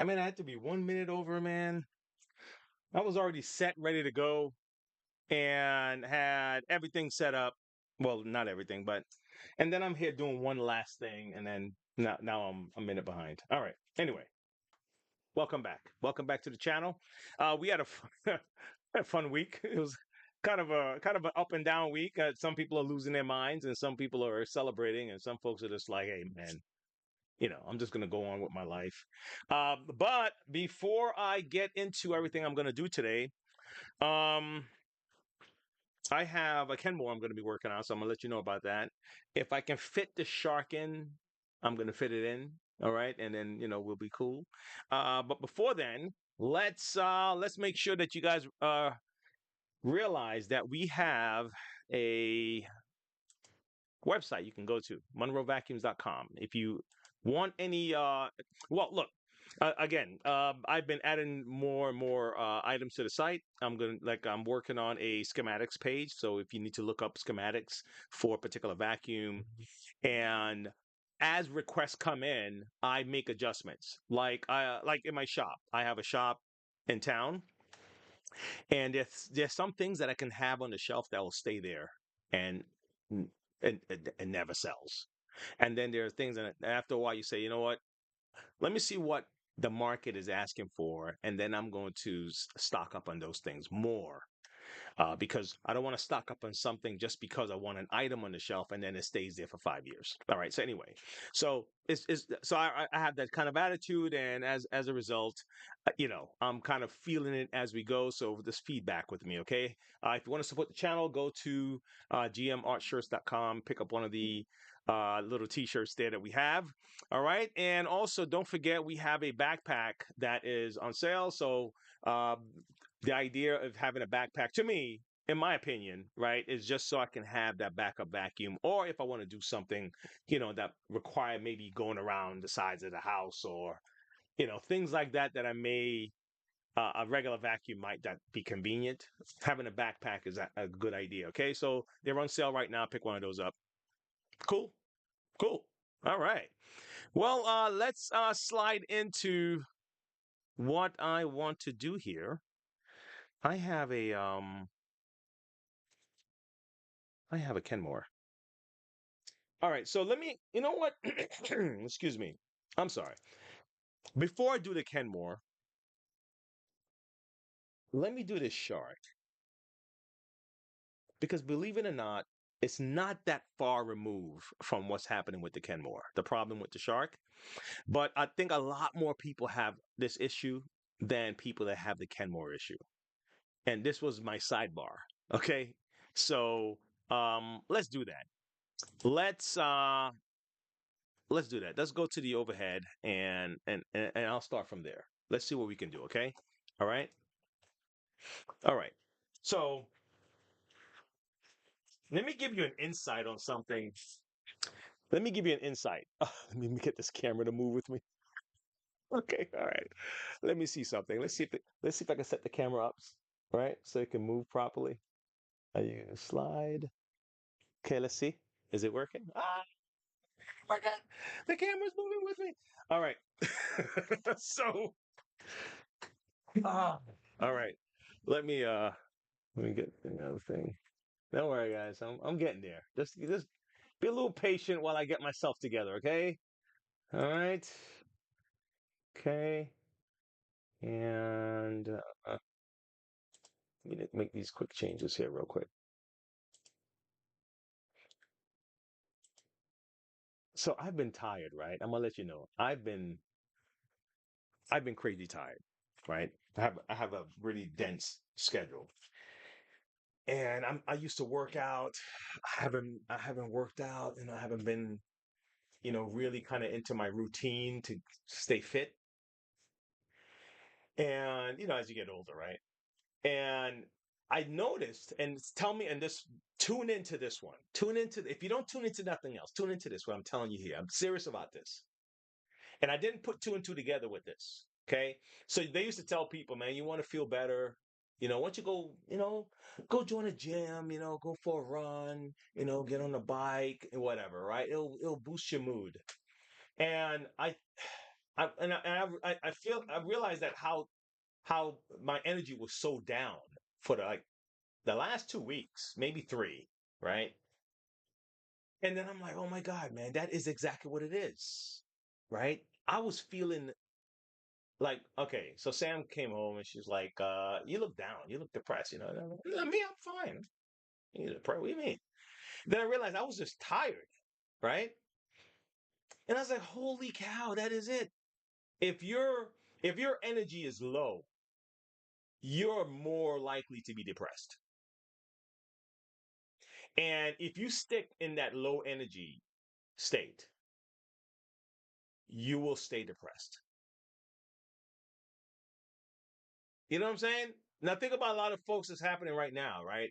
Damn it, I had to be 1 minute over, man. I was already set, ready to go, and had everything set up. Well, not everything, but and then I'm here doing one last thing, and then now I'm a minute behind. All right. Anyway, welcome back. Welcome back to the channel. We had a fun week. It was kind of an up and down week. Some people are losing their minds, and some people are celebrating, and some folks are just like, "Hey, man, I'm just gonna go on with my life." But before I get into everything I'm gonna do today, um, I have a Kenmore I'm gonna be working on, so I'm gonna let you know about that. If I can fit the shark in, I'm gonna fit it in. All right, and then we'll be cool. But before then, let's make sure that you guys realize that we have a website you can go to, monroevacuums.com. If you want any, well, look, again, I've been adding more and more items to the site. I'm working on a schematics page. So if you need to look up schematics for a particular vacuum, and as requests come in, I make adjustments. Like in my shop, I have a shop in town, and there's some things that I can have on the shelf that will stay there and and never sells. And then there are things that after a while you say, you know what? Let me see what the market is asking for, and then I'm going to stock up on those things more. Because I don't want to stock up on something just because I want an item on the shelf and then it stays there for 5 years. All right. So anyway, so I have that kind of attitude, and as a result, I'm kind of feeling it as we go. So just feedback with me, okay? If you want to support the channel, go to gmartshirts.com, pick up one of the little t-shirts there that we have. All right. And also don't forget we have a backpack that is on sale. So uh, the idea of having a backpack, to me, in my opinion, right, is just so I can have that backup vacuum, or if I want to do something, that require maybe going around the sides of the house, or things like that that I may a regular vacuum might not be convenient. Having a backpack is a good idea. Okay, so they're on sale right now. Pick one of those up. Cool, cool. All right. Well, let's slide into what I want to do here. I have a Kenmore. All right, so let me, you know what? Excuse me. I'm sorry. Before I do the Kenmore, let me do this shark. Because believe it or not, it's not that far removed from what's happening with the Kenmore, the problem with the shark. But I think a lot more people have this issue than people that have the Kenmore issue. And this was my sidebar. Okay. So let's do that. Let's uh let's do that. Let's go to the overhead, and I'll start from there. Let's see what we can do, okay? All right? All right. So, let me give you an insight on something. Let me give you an insight. Let me get this camera to move with me. Okay, all right. Let me see something. Let's see if I can set the camera up, right? So it can move properly. Are you gonna slide? Okay, let's see. Is it working? Ah, my God. The camera's moving with me. All right. So, ah, all right. Let me uh let me get the other thing. Don't worry, guys. I'm getting there. Just be a little patient while I get myself together, okay? All right. Okay. And let me make these quick changes here real quick. So I've been tired, right? I'm gonna let you know. I've been crazy tired, right? I have a really dense schedule. And I used to work out. I haven't worked out, and I haven't been, really kind of into my routine to stay fit. And as you get older, right? And I noticed, and tell me, and this tune into this one. Tune into if you don't tune into nothing else, tune into this. What I'm telling you here, I'm serious about this. And I didn't put two and two together with this. Okay, so they used to tell people, man, you want to feel better. Once you go, go join a gym. Go for a run. Get on a bike and whatever, right? It'll boost your mood. And I realized that how my energy was so down for the last 2 weeks, maybe three, right? And then I'm like, oh my God, man, that is exactly what it is, right? I was feeling like, okay, so Sam came home and she's like, you look down, you look depressed, you know. And I'm like, "Yeah, me, I'm fine. You depressed? What do you mean? Then I realized I was just tired, right? And I was like, holy cow, that is it. If your if your energy is low, you're more likely to be depressed. And if you stick in that low energy state, you will stay depressed. You know what I'm saying? Now think about a lot of folks that's happening right now, right?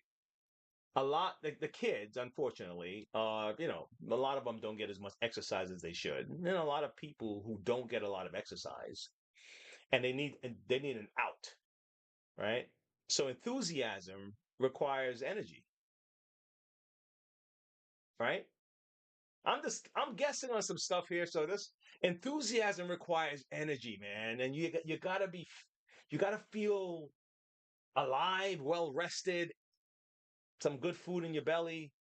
A lot the kids, unfortunately, a lot of them don't get as much exercise as they should. And a lot of people who don't get a lot of exercise and they need an out, right? So enthusiasm requires energy, right? I'm guessing on some stuff here. So this enthusiasm requires energy, man, and you gotta feel alive, well rested, some good food in your belly,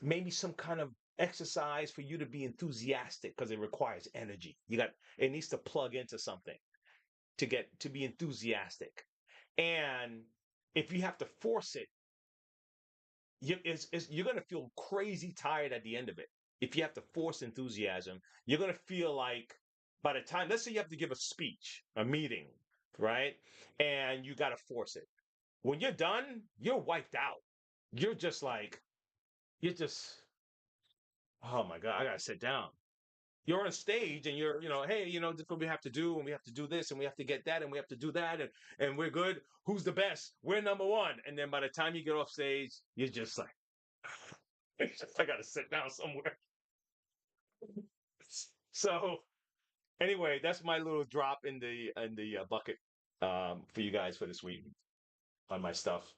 maybe some kind of exercise for you to be enthusiastic because it requires energy. It needs to plug into something to be enthusiastic. And if you have to force it, you're going to feel crazy tired at the end of it. If you have to force enthusiasm, you're going to feel like by the time, let's say you have to give a speech, a meeting, right? And you got to force it. When you're done, you're wiped out. You're just like, you're just, oh my God, I got to sit down. You're on stage and hey, this is what we have to do, and we have to do this, and we have to get that, and we have to do that, and we're good. Who's the best? We're number one. And then by the time you get off stage, you're just like, I gotta sit down somewhere. So anyway, that's my little drop in the bucket for you guys for this week on my stuff.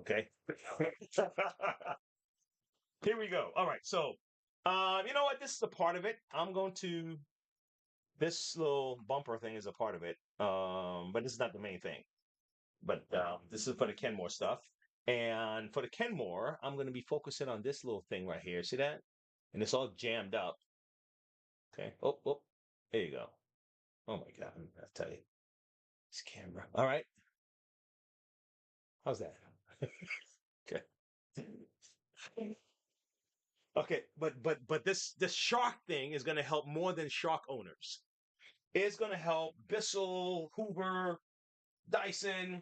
Okay. Here we go. All right. So, you know what? This is a part of it. This little bumper thing is a part of it. But this is not the main thing. But this is for the Kenmore stuff. And for the Kenmore, I'm going to be focusing on this little thing right here. See that? And it's all jammed up. Okay. Oh, oh, there you go. Oh my God. I'll tell you. This camera. All right. How's that? Okay. Okay, but this shark thing is going to help more than shark owners. It's going to help Bissell, Hoover, Dyson,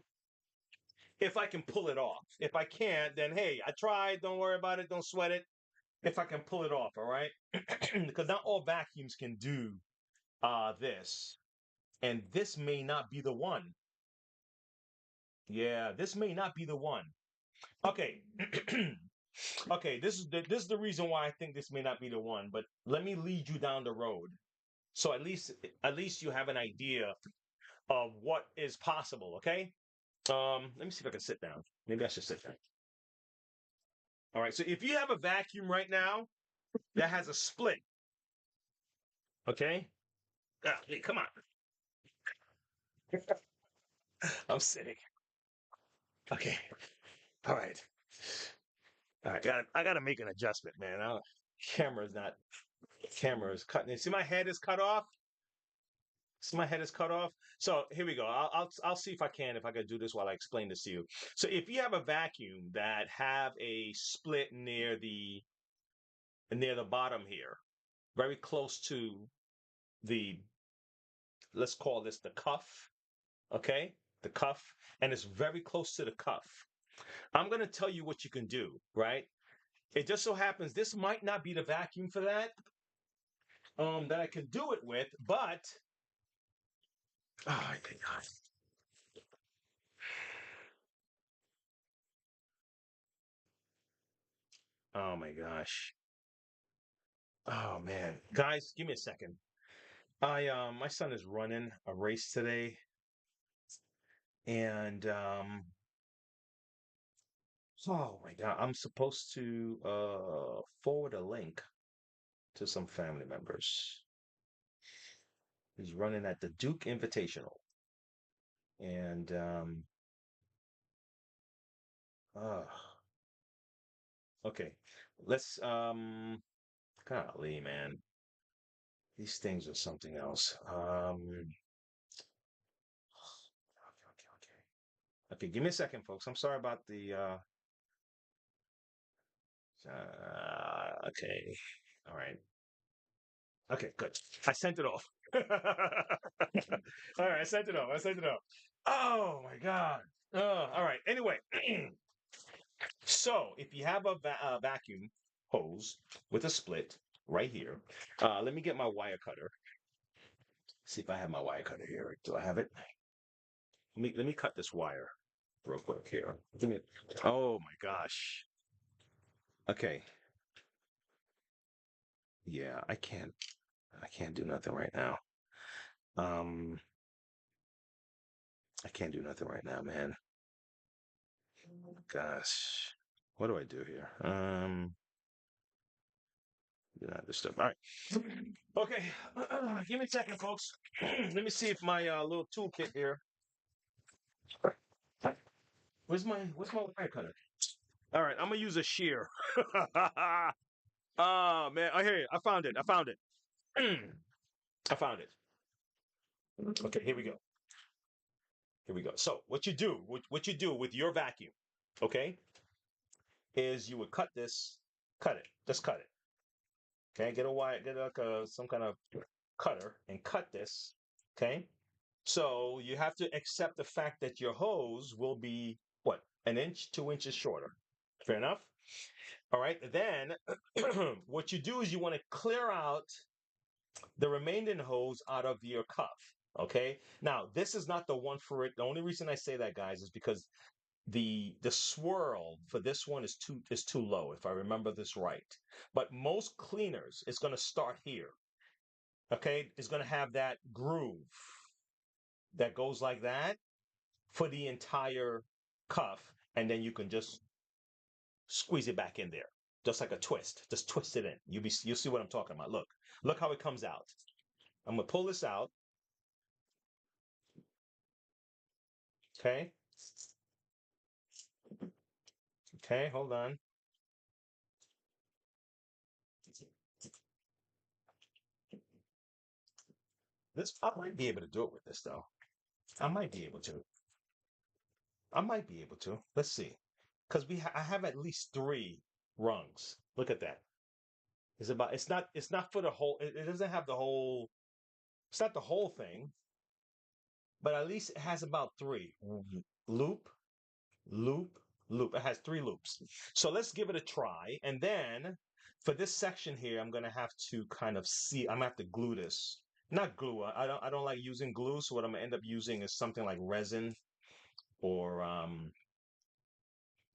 if I can pull it off. If I can't, then hey, I tried. Don't worry about it. Don't sweat it. If I can pull it off, all right? Because not all vacuums can do this, and this may not be the one. Yeah, this may not be the one. Okay. Okay, this is the reason why I think this may not be the one, but let me lead you down the road. So at least you have an idea of what is possible, okay? Let me see if I can sit down. Maybe I should sit down. All right, so if you have a vacuum right now that has a split, okay? Hey, come on. I'm sitting. Okay. All right. All right. I gotta make an adjustment, man. Camera's not camera is cutting it. See, my head is cut off. See, my head is cut off. So here we go. I'll see if I can do this while I explain this to you. So if you have a vacuum that have a split near the bottom here, very close to the let's call this the cuff, okay? The cuff, and it's very close to the cuff. I'm going to tell you what you can do, right? It just so happens this might not be the vacuum for that I can do it with, but oh my God. Oh my gosh. Oh man. Guys, give me a second. My son is running a race today, and oh my God, I'm supposed to forward a link to some family members. He's running at the Duke Invitational. And uh, okay. Let's golly, man. These things are something else. Okay, give me a second, folks. I'm sorry about the okay. All right. Okay, good. I sent it off. All right, I sent it off. I sent it off. Oh my God. All right. Anyway, so if you have a vacuum hose with a split right here, let me get my wire cutter. See if I have my wire cutter here. Do I have it? Let me cut this wire real quick here. Give me. Oh my gosh. Okay. Yeah, I can't. I can't do nothing right now. Um, I can't do nothing right now, man. Gosh, what do I do here? Do not disturb. All right. Okay. Give me a second, folks. Let me see if my little toolkit here. Where's my wire cutter? All right, I'm gonna use a shear. Oh man, I hear you. I found it. I found it. I found it. Okay, here we go. Here we go. So what you do with your vacuum, okay, is you would cut it, just cut it. Okay, get a wire, get like some kind of cutter and cut this. Okay, so you have to accept the fact that your hose will be what, an inch, 2 inches shorter. Fair enough. All right. Then what you do is you want to clear out the remaining hose out of your cuff. Okay. Now this is not the one for it. The only reason I say that, guys, is because the swirl for this one is too low, if I remember this right. But most cleaners, it's going to start here. Okay, it's going to have that groove that goes like that for the entire cuff, and then you can just squeeze it back in there, just like a twist. Just twist it in. You'll see what I'm talking about. Look how it comes out. I'm gonna pull this out. Okay, okay, hold on. This I might be able to do it with this though. I might be able to. I might be able to. Let's see, because I have at least three rungs. Look at that. It's not for the whole. It doesn't have the whole. It's not the whole thing, but at least it has about three. Loop, loop, loop. It has three loops. So let's give it a try. And then for this section here, I'm gonna have to kind of see. I'm gonna have to glue this. Not glue. I don't like using glue. So what I'm gonna end up using is something like resin or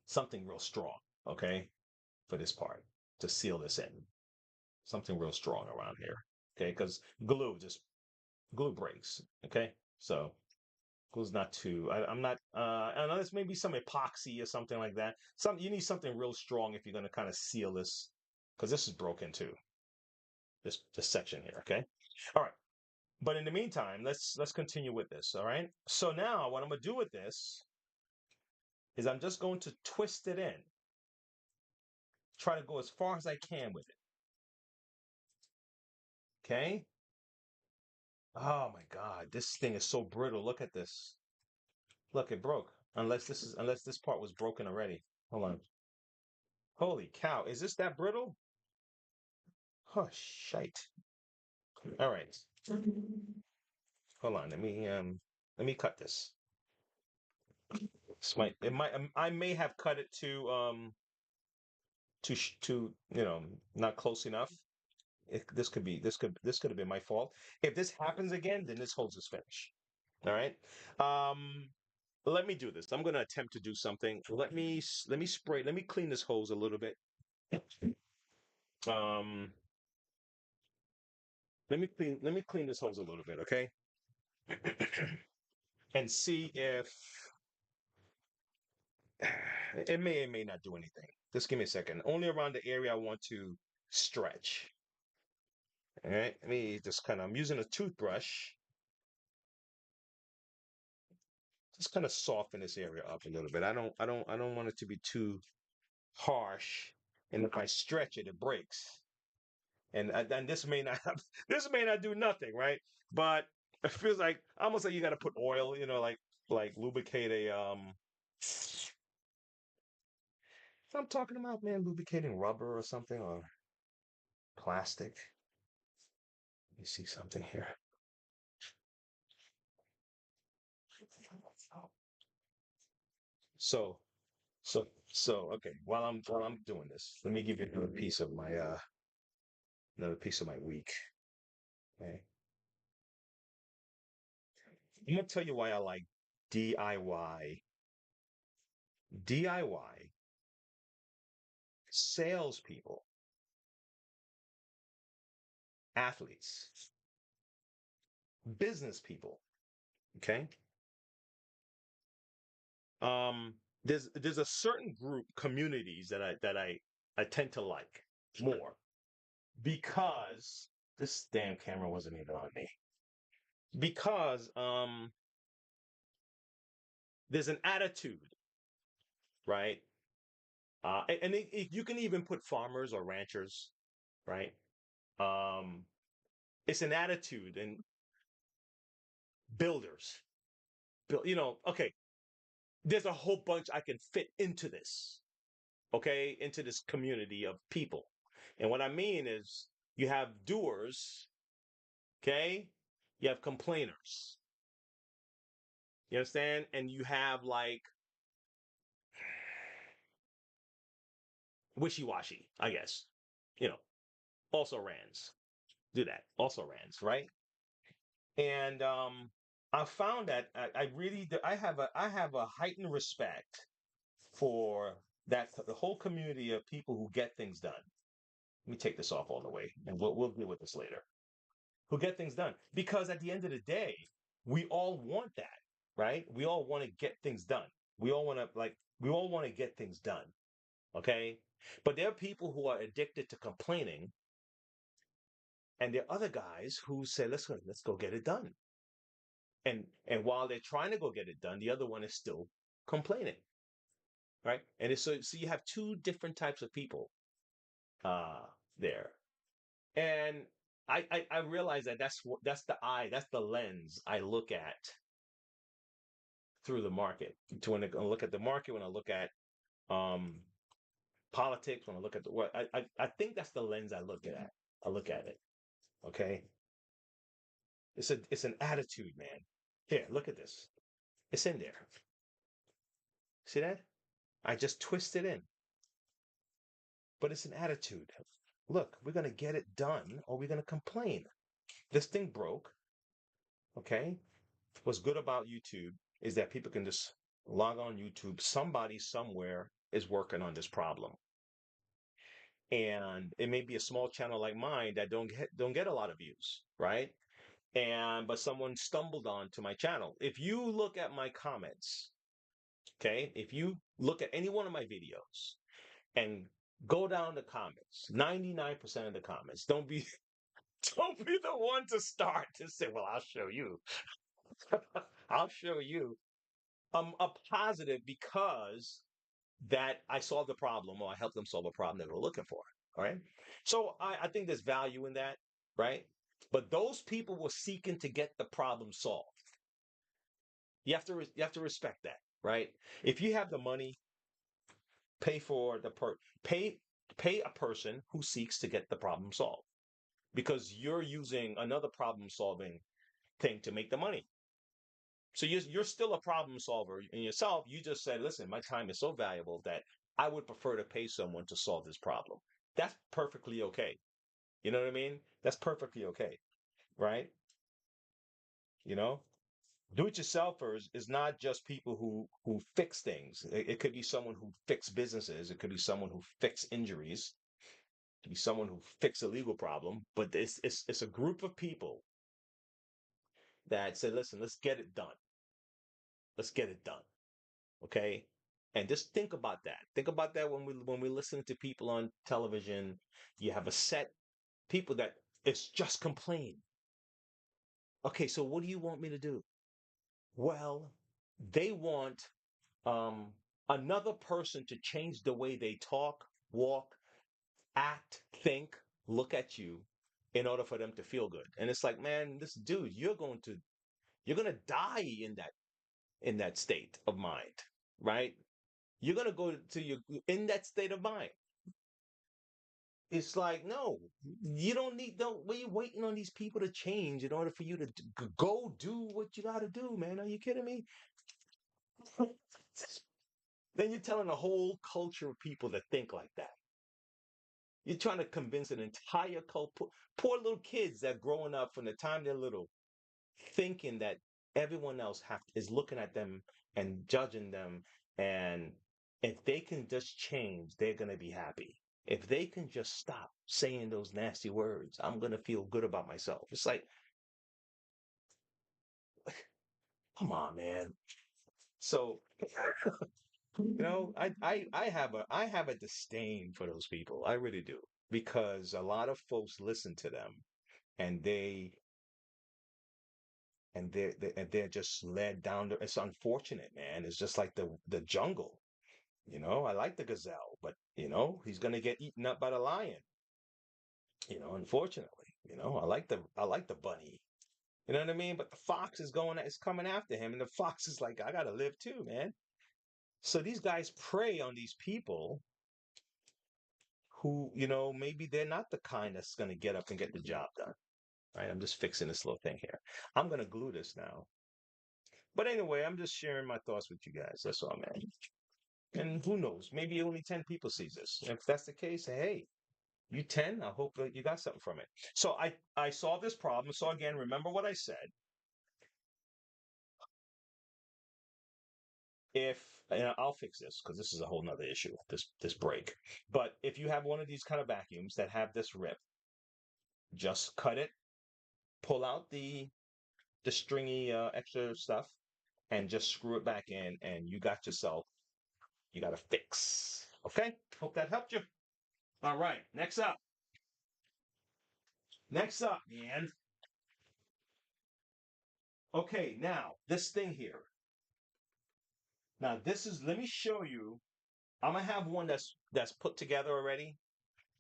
something real strong. Okay, for this part to seal this in. Something real strong around here. Okay, because glue breaks. Okay, so glue's not too. I'm not. I know this may be some epoxy or something like that. You need something real strong if you're going to kind of seal this, because this is broken too. This section here. Okay, all right. But in the meantime, let's continue with this. All right. So now what I'm gonna do with this is I'm just going to twist it in. Try to go as far as I can with it. Okay. Oh my God, this thing is so brittle. Look at this. Look, it broke. Unless this part was broken already. Hold on. Holy cow, is this that brittle? Oh shite. All right. Hold on. Let me cut this. I may have cut it too not close enough. This could have been my fault. If this happens again, then this hose is finished. All right. Um let me do this. I'm going to attempt to do something. Let me clean this hose a little bit. Um let me clean this hose a little bit, okay? And see if it may not do anything. Just give me a second. Only around the area I want to stretch. All right, let me just kind of, I'm using a toothbrush, just kind of soften this area up a little bit. I don't want it to be too harsh. And if I stretch it, it breaks. And this may not this may not do nothing, right? But it feels like almost like you got to put oil, like lubricate a what I'm talking about, man, lubricating rubber or something or plastic. Let me see something here. So okay. While I'm doing this, let me give you another piece of my week. Okay, I'm gonna tell you why I like DIY. DIY salespeople, athletes, business people. Okay, um, there's a certain group communities that I tend to like more because this damn camera wasn't even on me because there's an attitude, right? You can even put farmers or ranchers, right? Um, it's an attitude and builders. Okay, there's a whole bunch I can fit into this, okay, into this community of people. And what I mean is you have doers, okay? You have complainers. You understand? And you have like wishy-washy, I guess. You know, also rans. Do that. Also rans, right? And I found that I really I have a heightened respect for the whole community of people who get things done. Let me take this off all the way, and we'll deal with this later. Who get things done because at the end of the day, we all want that, right? We all want to get things done. We all want to get things done. Okay, but there are people who are addicted to complaining, and there are other guys who say, let's go get it done." And while they're trying to go get it done, the other one is still complaining, right? And so you have two different types of people uh there. And I realize that that's the lens I look at through the market. To when I look at the market, when I look at um politics, when I look at the what I think that's the lens I look at it. Okay. It's an attitude, man. Here, look at this. It's in there. See that? I just twist it in. But it's an attitude. Look, we're gonna get it done or we're gonna complain. This thing broke. Okay. What's good about YouTube is that people can just log on YouTube. Somebody somewhere is working on this problem. And it may be a small channel like mine that don't get a lot of views, right? And but someone stumbled onto my channel. If you look at my comments, okay, if you look at any one of my videos and go down the comments, 99% of the comments, don't be don't be the one to start to say, well, I'll show you. I'll show you. A positive because that I solved the problem or I helped them solve a problem they were looking for. All right. So I think there's value in that, right? But those people were seeking to get the problem solved. You have to respect that, right? If you have the money, pay for the per pay pay a person who seeks to get the problem solved because you're using another problem solving thing to make the money. So you're still a problem solver in yourself. You just said, listen, my time is so valuable that I would prefer to pay someone to solve this problem. That's perfectly okay. You know what I mean? That's perfectly okay, right? You know, do-it-yourselfers is not just people who fix things. It could be someone who fix businesses. It could be someone who fix injuries. It could be someone who fix a legal problem. But it's a group of people that say, listen, let's get it done. Let's get it done. Okay. And just think about that. Think about that when we listen to people on television. You have a set people that It's just complain. Okay, so what do you want me to do? Well, they want um, another person to change the way they talk, walk, act, think, look at you in order for them to feel good. And it's like, man, this dude, you're going to die in that state of mind, right? You're going to go to your in that state of mind. It's like, no, you don't need don't what are you waiting on these people to change in order for you to go do what you got to do, man? Are you kidding me? Then you're telling a whole culture of people to think like that. You're trying to convince an entire culture, poor little kids that growing up from the time they're little, thinking that everyone else is looking at them and judging them, and if they can just change, they're gonna be happy. If they can just stop saying those nasty words, I'm gonna feel good about myself. It's like, come on, man. So I have a disdain for those people. I really do. Because a lot of folks listen to them and they're just led down the it's unfortunate, man. It's just like the jungle. I like the gazelle, but he's gonna get eaten up by the lion, unfortunately. I like the bunny. You know what I mean? But the fox is coming after him, and the fox is like, I gotta live too, man. So these guys prey on these people who, maybe they're not the kind that's gonna get up and get the job done. Right? I'm just fixing this little thing here. I'm gonna glue this now. But anyway, I'm just sharing my thoughts with you guys. That's all, man. And who knows? Maybe only 10 people sees this. If that's the case, hey, you 10, I hope that you got something from it. So I saw this problem. So again, remember what I said. If and I'll fix this because this is a whole nother issue, this break. But if you have one of these kind of vacuums that have this rip, just cut it, pull out the stringy extra stuff, and just screw it back in, and you got a fix. Okay? Hope that helped you. All right, next up. Next up, man. Okay, now this thing here. Now this is let me show you. I'm gonna have one that's put together already,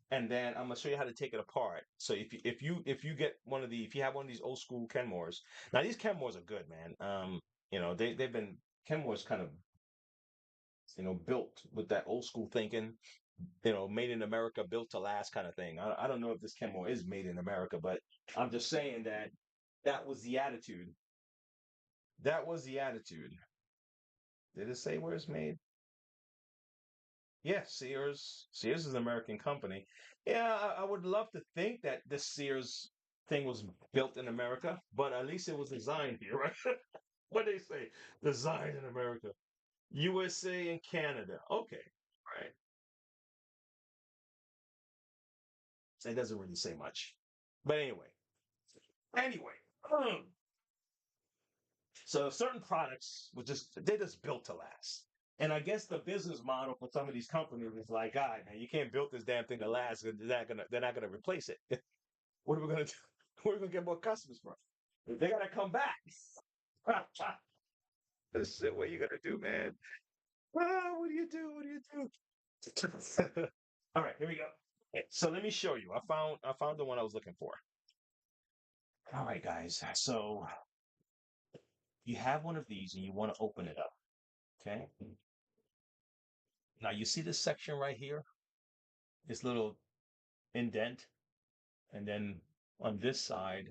and then I'm gonna show you how to take it apart. So if you get one of the if you have one of these old school Kenmores, now these Kenmores are good, man. They've been Kenmore's kind of built with that old school thinking, made in America, built to last kind of thing. I don't know if this Kenmore is made in America, but I'm just saying that that was the attitude. That was the attitude. Did it say where it's made? Yeah, Sears. Sears is an American company. Yeah, I would love to think that this Sears thing was built in America, but at least it was designed here, right? What they say? Designed in America. USA and Canada. Okay. Right. So it doesn't really say much. But anyway. So certain products they're just built to last. And I guess the business model for some of these companies is like, God, man, you can't build this damn thing to last. They're not gonna replace it. What are we gonna do? Where are we gonna get more customers from? They gotta come back. This is what you gonna do, man. What do you do? What do you do? All right, here we go. Okay, so let me show you. I found the one I was looking for. All right, guys. So you have one of these and you want to open it up. Okay. Now you see this section right here, this little indent, and then on this side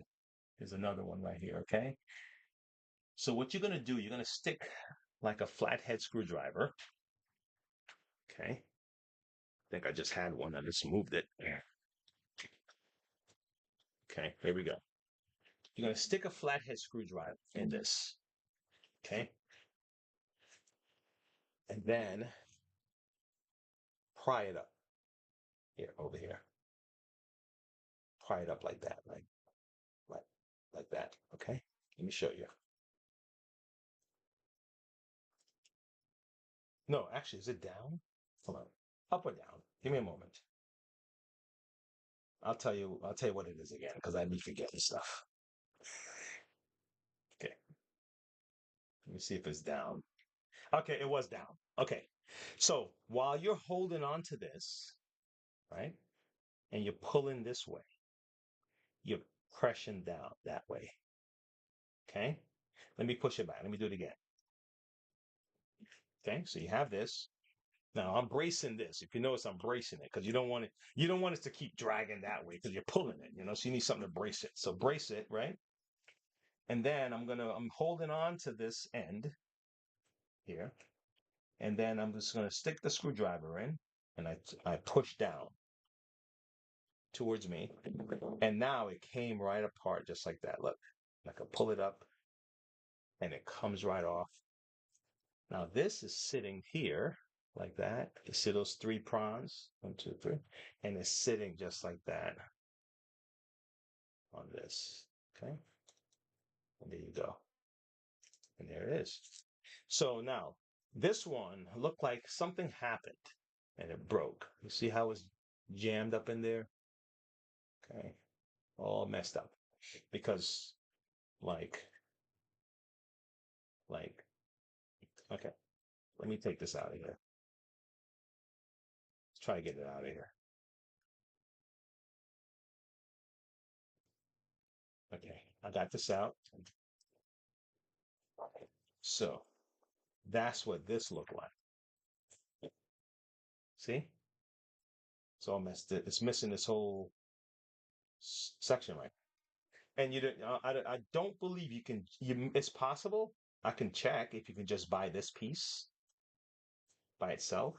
is another one right here. Okay. So what you're gonna do, you're gonna stick like a flathead screwdriver. Okay. I think I just had one. I just moved it. Okay, here we go. You're gonna stick a flathead screwdriver in this. Okay. And then pry it up here, over here. Pry it up like that, like, like that. Okay. Let me show you. No, actually, is it down? Hold on. Up or down? Give me a moment. I'll tell you what it is again because I'd be forgetting stuff. Okay, let me see if it's down. Okay, it was down. Okay, so while you're holding on to this, right, and you're pulling this way, you're pressing down that way. Okay, let me push it back. Let me do it again. Okay, so you have this. Now I'm bracing this. If you notice, I'm bracing it because you don't want it to keep dragging that way because you're pulling it, so you need something to brace it. So brace it, right? And then I'm holding on to this end here. And then I'm just gonna stick the screwdriver in and I push down towards me. And now it came right apart just like that. Look, I can pull it up and it comes right off. Now this is sitting here like that. You see those three prongs? One, two, three. And it's sitting just like that on this. Okay. And there you go. And there it is. So now this one looked like something happened and it broke. You see how it's jammed up in there? Okay. All messed up. Because like like okay, let me take this out of here. Let's try to get it out of here. Okay, I got this out. So that's what this looked like. See? It's all messed it. It's missing this whole section right. And you don't. I don't believe you can. It's possible. I can check if you can just buy this piece by itself.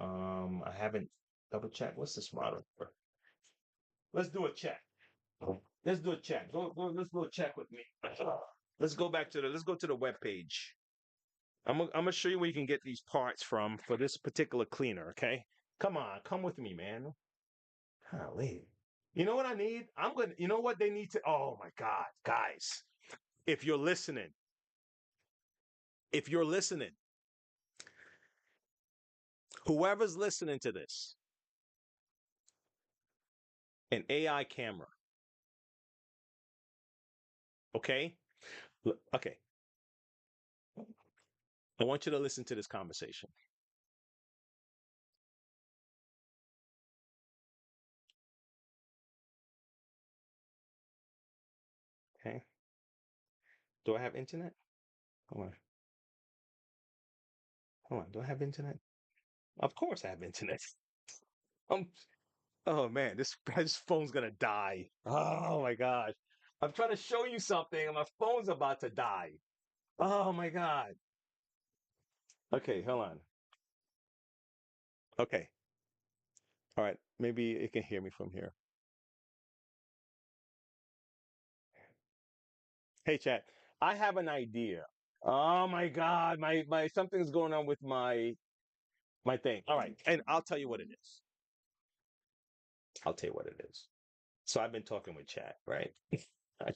I haven't double checked. What's this model for? Let's do a check. Let's do a check. Let's go check with me. Let's go to the web page. I'm gonna show you where you can get these parts from for this particular cleaner, okay? Come on, come with me, man. Golly. You know what I need? You know what they need to, oh my God, guys, if you're listening, if you're listening, whoever's listening to this, an AI camera, okay? Okay, I want you to listen to this conversation, okay? Do I have internet? Hold on, hold on. Do I have internet? Of course I have internet. Um, oh man, this phone's gonna die. Oh my gosh. I'm trying to show you something and my phone's about to die. Oh my God. Okay, hold on. Okay. All right. Maybe it can hear me from here. Hey chat. I have an idea. Oh my God. My something's going on with my thing. All right. And I'll tell you what it is. I'll tell you what it is. So I've been talking with chat, right? I've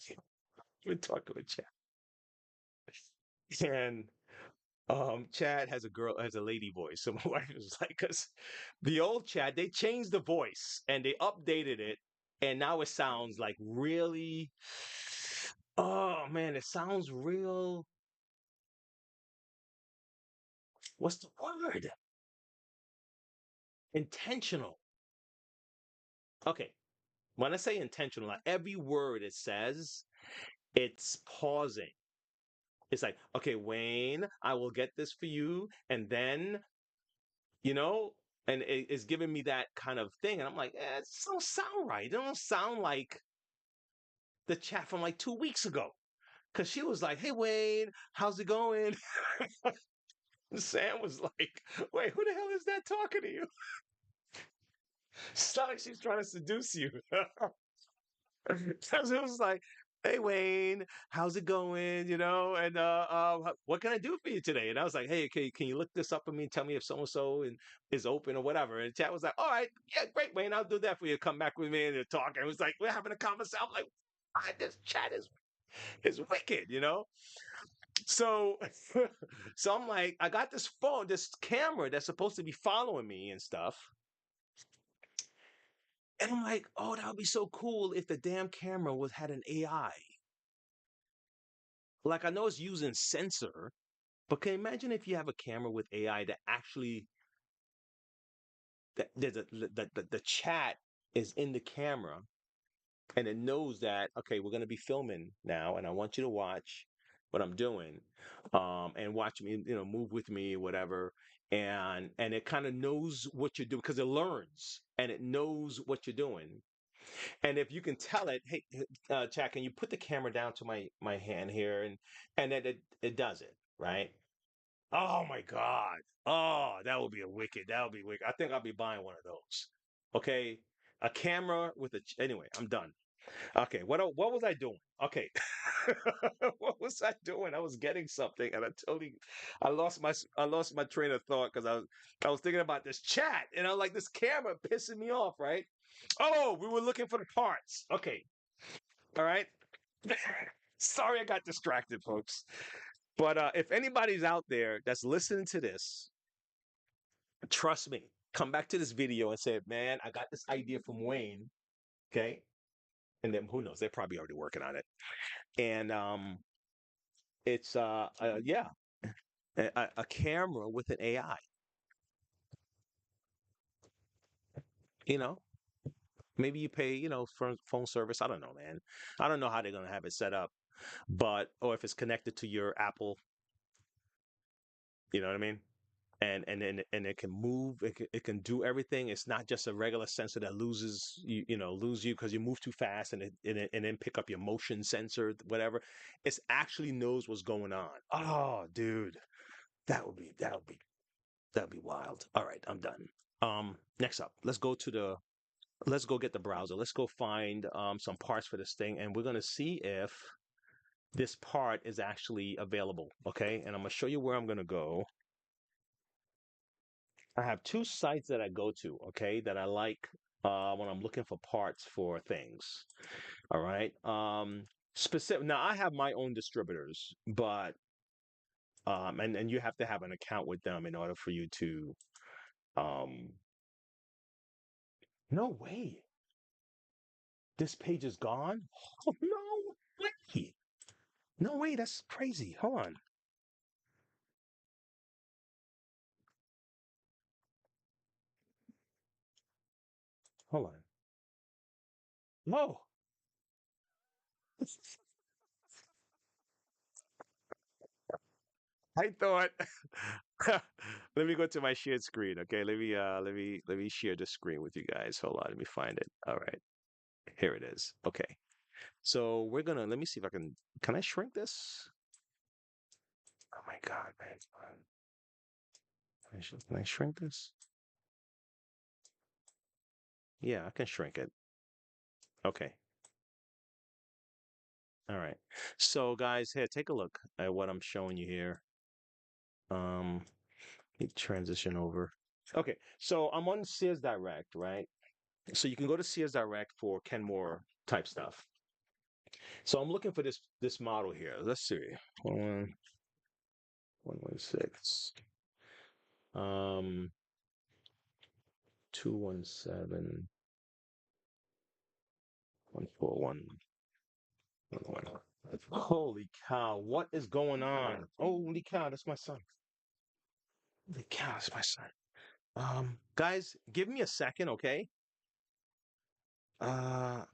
been talking with chat. And Chad has a lady voice. So my wife was like, because the old Chad, they changed the voice and they updated it, and now it sounds like really, oh man, it sounds real. What's the word? Intentional. Okay, when I say intentional, like every word it says, it's pausing. It's like, okay, Wayne, I will get this for you, and then you know, and it's giving me that kind of thing. And I'm like, it don't sound right. It don't sound like the chat from like 2 weeks ago. Cause she was like, hey Wayne, how's it going? And Sam was like, wait, who the hell is that talking to you? It's not like she's trying to seduce you. Because it was like, hey Wayne, how's it going? And what can I do for you today? And I was like, hey, can you look this up for me and tell me if so and so is open or whatever? And chat was like, all right, yeah, great, Wayne, I'll do that for you. Come back with me and talk. And it was like, we're having a conversation. I'm like, God, this chat is wicked. So so I'm like, I got this phone, this camera that's supposed to be following me and stuff. And I'm like, oh, that would be so cool if the damn camera was had an AI. Like I know it's using sensor, but can you imagine if you have a camera with AI that actually that there's the chat is in the camera and it knows that okay, we're gonna be filming now, and I want you to watch what I'm doing, and watch me, move with me, whatever, and it kind of knows what you're doing because it learns and it knows what you're doing, and if you can tell it, hey, chat, can you put the camera down to my hand here, and then it does it, right? Oh my God. Oh, that would be a wicked. That would be wicked. I think I'll be buying one of those. Okay. A camera with anyway, I'm done. Okay, what was I doing? Okay. What was I doing? I was getting something and I lost my train of thought because I was thinking about this chat and I'm like this camera pissing me off, right? Oh, we were looking for the parts. Okay. All right. Sorry I got distracted, folks. But if anybody's out there that's listening to this, trust me, come back to this video and say, man, I got this idea from Wayne. Okay. And then who knows? They're probably already working on it. And it's yeah, a camera with an AI. You know, maybe you pay, for phone service. I don't know, man. I don't know how they're gonna have it set up, but or if it's connected to your Apple. You know what I mean? And it can move. It can do everything. It's not just a regular sensor that lose you because you move too fast, and then pick up your motion sensor, whatever. It's actually knows what's going on. Oh, dude, that would be wild. All right, I'm done. Next up, let's go get the browser. Let's go find some parts for this thing, and we're gonna see if this part is actually available. Okay, and I'm gonna show you where I'm gonna go. I have two sites that I go to, okay, that I like when I'm looking for parts for things. All right. Specific. Now I have my own distributors, but and you have to have an account with them in order for you to um. No way. This page is gone. Oh, no way. No way. That's crazy. Hold on. Hold on. No. I thought. Let me go to my shared screen. Okay. Let me share the screen with you guys. Hold on. Let me find it. All right. Here it is. Okay. So let me see if can I shrink this? Oh my God, man. Can I shrink this? Yeah, I can shrink it. Okay. All right. So guys, here, take a look at what I'm showing you here. Let me transition over. Okay. So I'm on Sears Direct, right? So you can go to Sears Direct for Kenmore type stuff. So I'm looking for this model here. Let's see. 116. 217. 141. Holy cow, what is going on? Holy cow, that's my son. Holy cow, that's my son. Guys, give me a second, okay? Uh,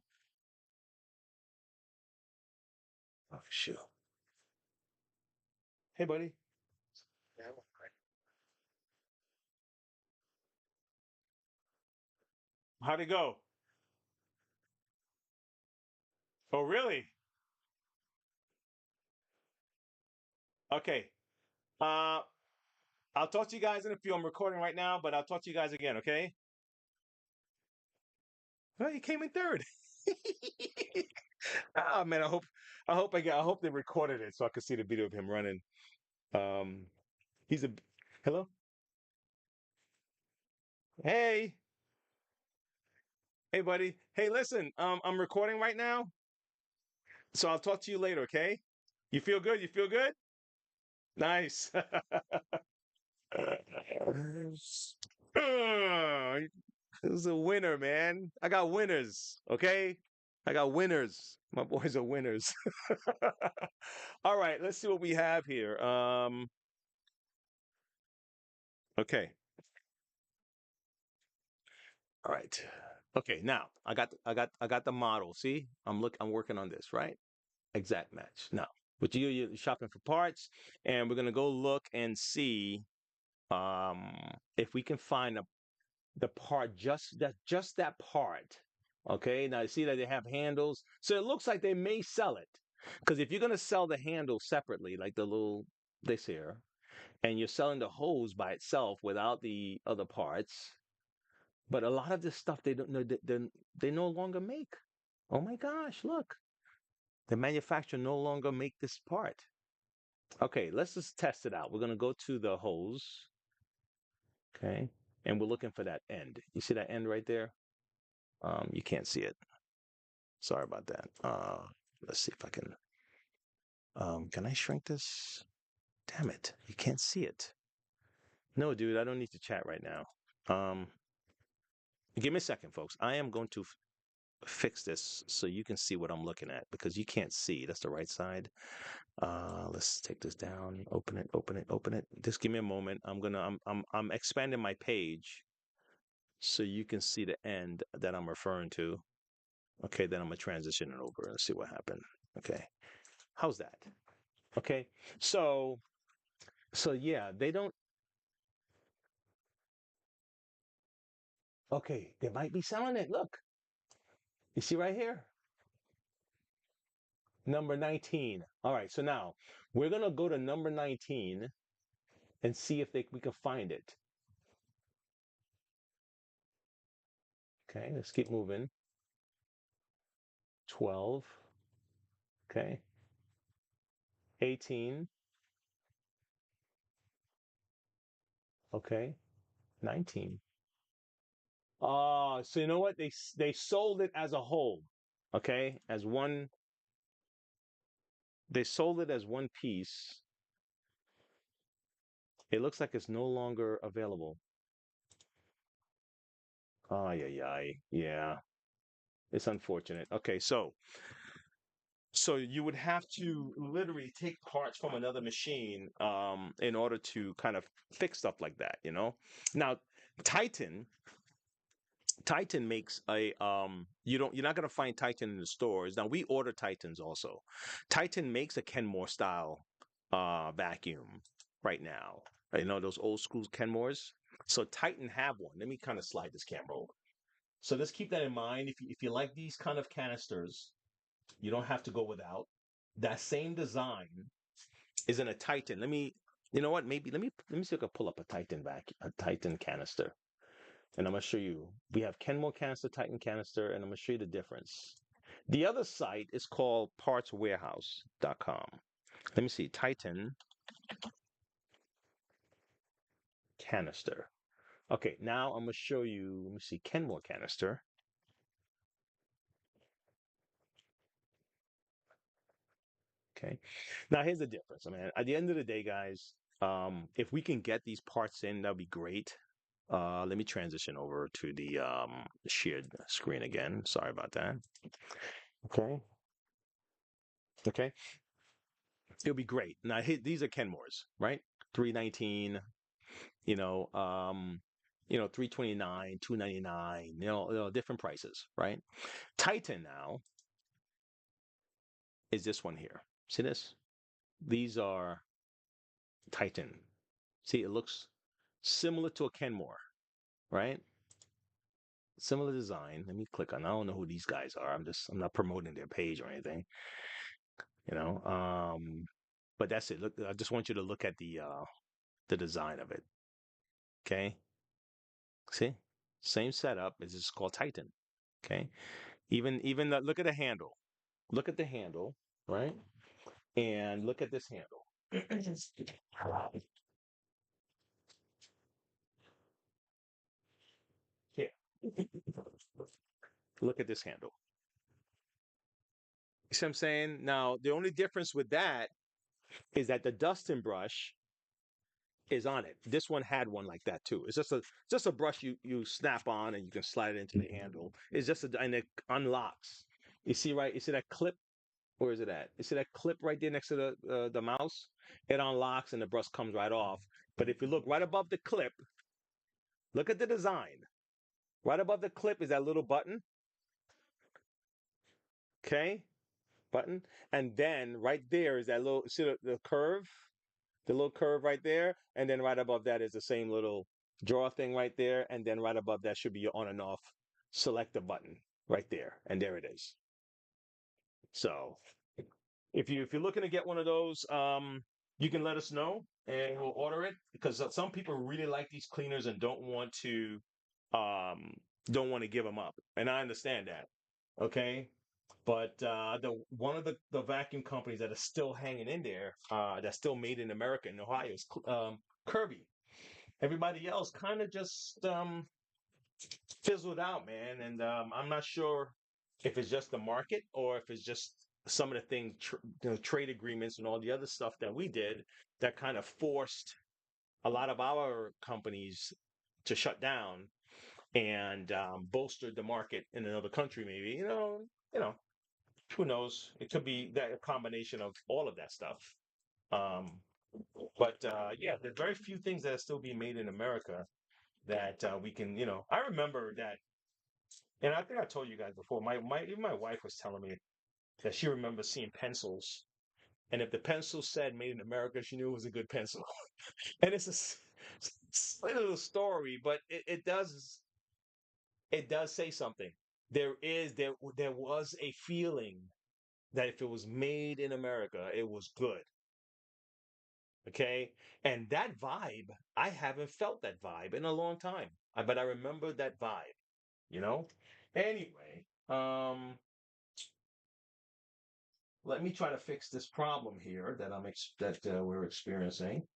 oh shoot. Hey, buddy. How'd it go? Oh, really? Okay. Uh, I'll talk to you guys in a few. I'm recording right now, but I'll talk to you guys again, okay? Well, you came in third. Ah, man, I hope they recorded it so I could see the video of him running. Um, he's a, hello? Hey, hey, buddy. Hey, listen, I'm recording right now, so I'll talk to you later, okay? You feel good? You feel good? Nice. It's a winner, man. I got winners. Okay, I got winners. My boys are winners. All right, let's see what we have here. Okay. All right. Okay. Now I got the model. See, I'm working on this, right? Exact match. Now, but you're shopping for parts, and we're gonna go look and see if we can find the part just that part. Okay. Now you see that they have handles, so it looks like they may sell it. Because if you're gonna sell the handle separately, like the little this here, and you're selling the hose by itself without the other parts, but a lot of this stuff they don't know they no longer make. Oh my gosh, look. The manufacturer no longer make this part. Okay, let's just test it out. We're gonna go to the hose, okay, and we're looking for that end. You see that end right there? You can't see it. Sorry about that. Let's see if I can. Can I shrink this? Damn it, you can't see it. No, dude, I don't need to chat right now. Um, give me a second, folks. I am going to fix this so you can see what I'm looking at because you can't see. That's the right side. Let's take this down. Open it. Open it. Open it. Just give me a moment. I'm expanding my page so you can see the end that I'm referring to. Okay, then I'm gonna transition it over and see what happened. Okay, how's that? Okay, so yeah, they don't. Okay, they might be selling it. Look, you see right here, number 19. All right, so now we're gonna go to number 19 and see if we can find it. Okay, let's keep moving. 12. Okay, 18. Okay, 19. So you know what? They sold it as a whole. Okay, as one. They sold it as one piece. It looks like it's no longer available. Oh, yeah, yeah, yeah. It's unfortunate. Okay, so you would have to literally take parts from another machine in order to kind of fix stuff like that, you know? Now, Titan Titan makes a you're not gonna find Titan in the stores. Now we order Titans also. Titan makes a Kenmore style vacuum right now. You know those old school Kenmores? So Titan have one. Let me kind of slide this camera over. So just keep that in mind. If you like these kind of canisters, you don't have to go without. That same design is in a Titan. You know what? Maybe let me see if I can pull up a Titan canister. And I'm going to show you. We have Kenmore canister, Titan canister, and I'm going to show you the difference. The other site is called partswarehouse.com. Let me see. Titan canister. Okay, now I'm going to show you. Let me see. Kenmore canister. Okay. Now here's the difference. I mean, at the end of the day, guys, if we can get these parts in, that'd be great. Let me transition over to the shared screen again. Sorry about that. Okay. Okay. It'll be great. Now these are Kenmores, right? 319, you know, 329, 299, different prices, right? Titan now is this one here. See this? These are Titan. See, it looks similar to a Kenmore, right? Similar design. Let me click on. I don't know who these guys are. I'm not promoting their page or anything, you know. But that's it. Look, I just want you to look at the design of it. Okay. See? Same setup. It's just called Titan. Okay. Look at the handle. Look at the handle, right? And look at this handle. Here. Look at this handle. You see what I'm saying? Now, the only difference with that is that the dusting brush is on it. This one had one like that too. It's just a brush you snap on and you can slide it into the handle. It's just and it unlocks. You see right? You see that clip? Where is it at? You see that clip right there next to the mouse? It unlocks and the brush comes right off. But if you look right above the clip, look at the design. Right above the clip is that little button. Okay, button, and then right there is that little see the curve, the little curve right there, and then right above that is the same little draw thing right there, and then right above that should be your on and off selector button right there, and there it is. So if you're looking to get one of those, you can let us know and we'll order it because some people really like these cleaners and um don't want to give them up, and I understand that. Okay, but the one of the vacuum companies that is still hanging in there, that's still made in America in Ohio is Kirby. Everybody else kind of just fizzled out, man. And I'm not sure if it's just the market or if it's just some of the things, trade agreements and all the other stuff that we did that kind of forced a lot of our companies to shut down and bolstered the market in another country, maybe. You know, who knows? It could be that a combination of all of that stuff. Um, but yeah, there's very few things that are still being made in America that we can, I remember that, and I think I told you guys before. Even my wife was telling me that she remembers seeing pencils, and if the pencil said "Made in America," she knew it was a good pencil. And it's a little story, but it does say something. There was a feeling that if it was made in America, it was good. Okay. And that vibe, I haven't felt that vibe in a long time. But I remember that vibe, you know? Anyway, let me try to fix this problem here that we're experiencing.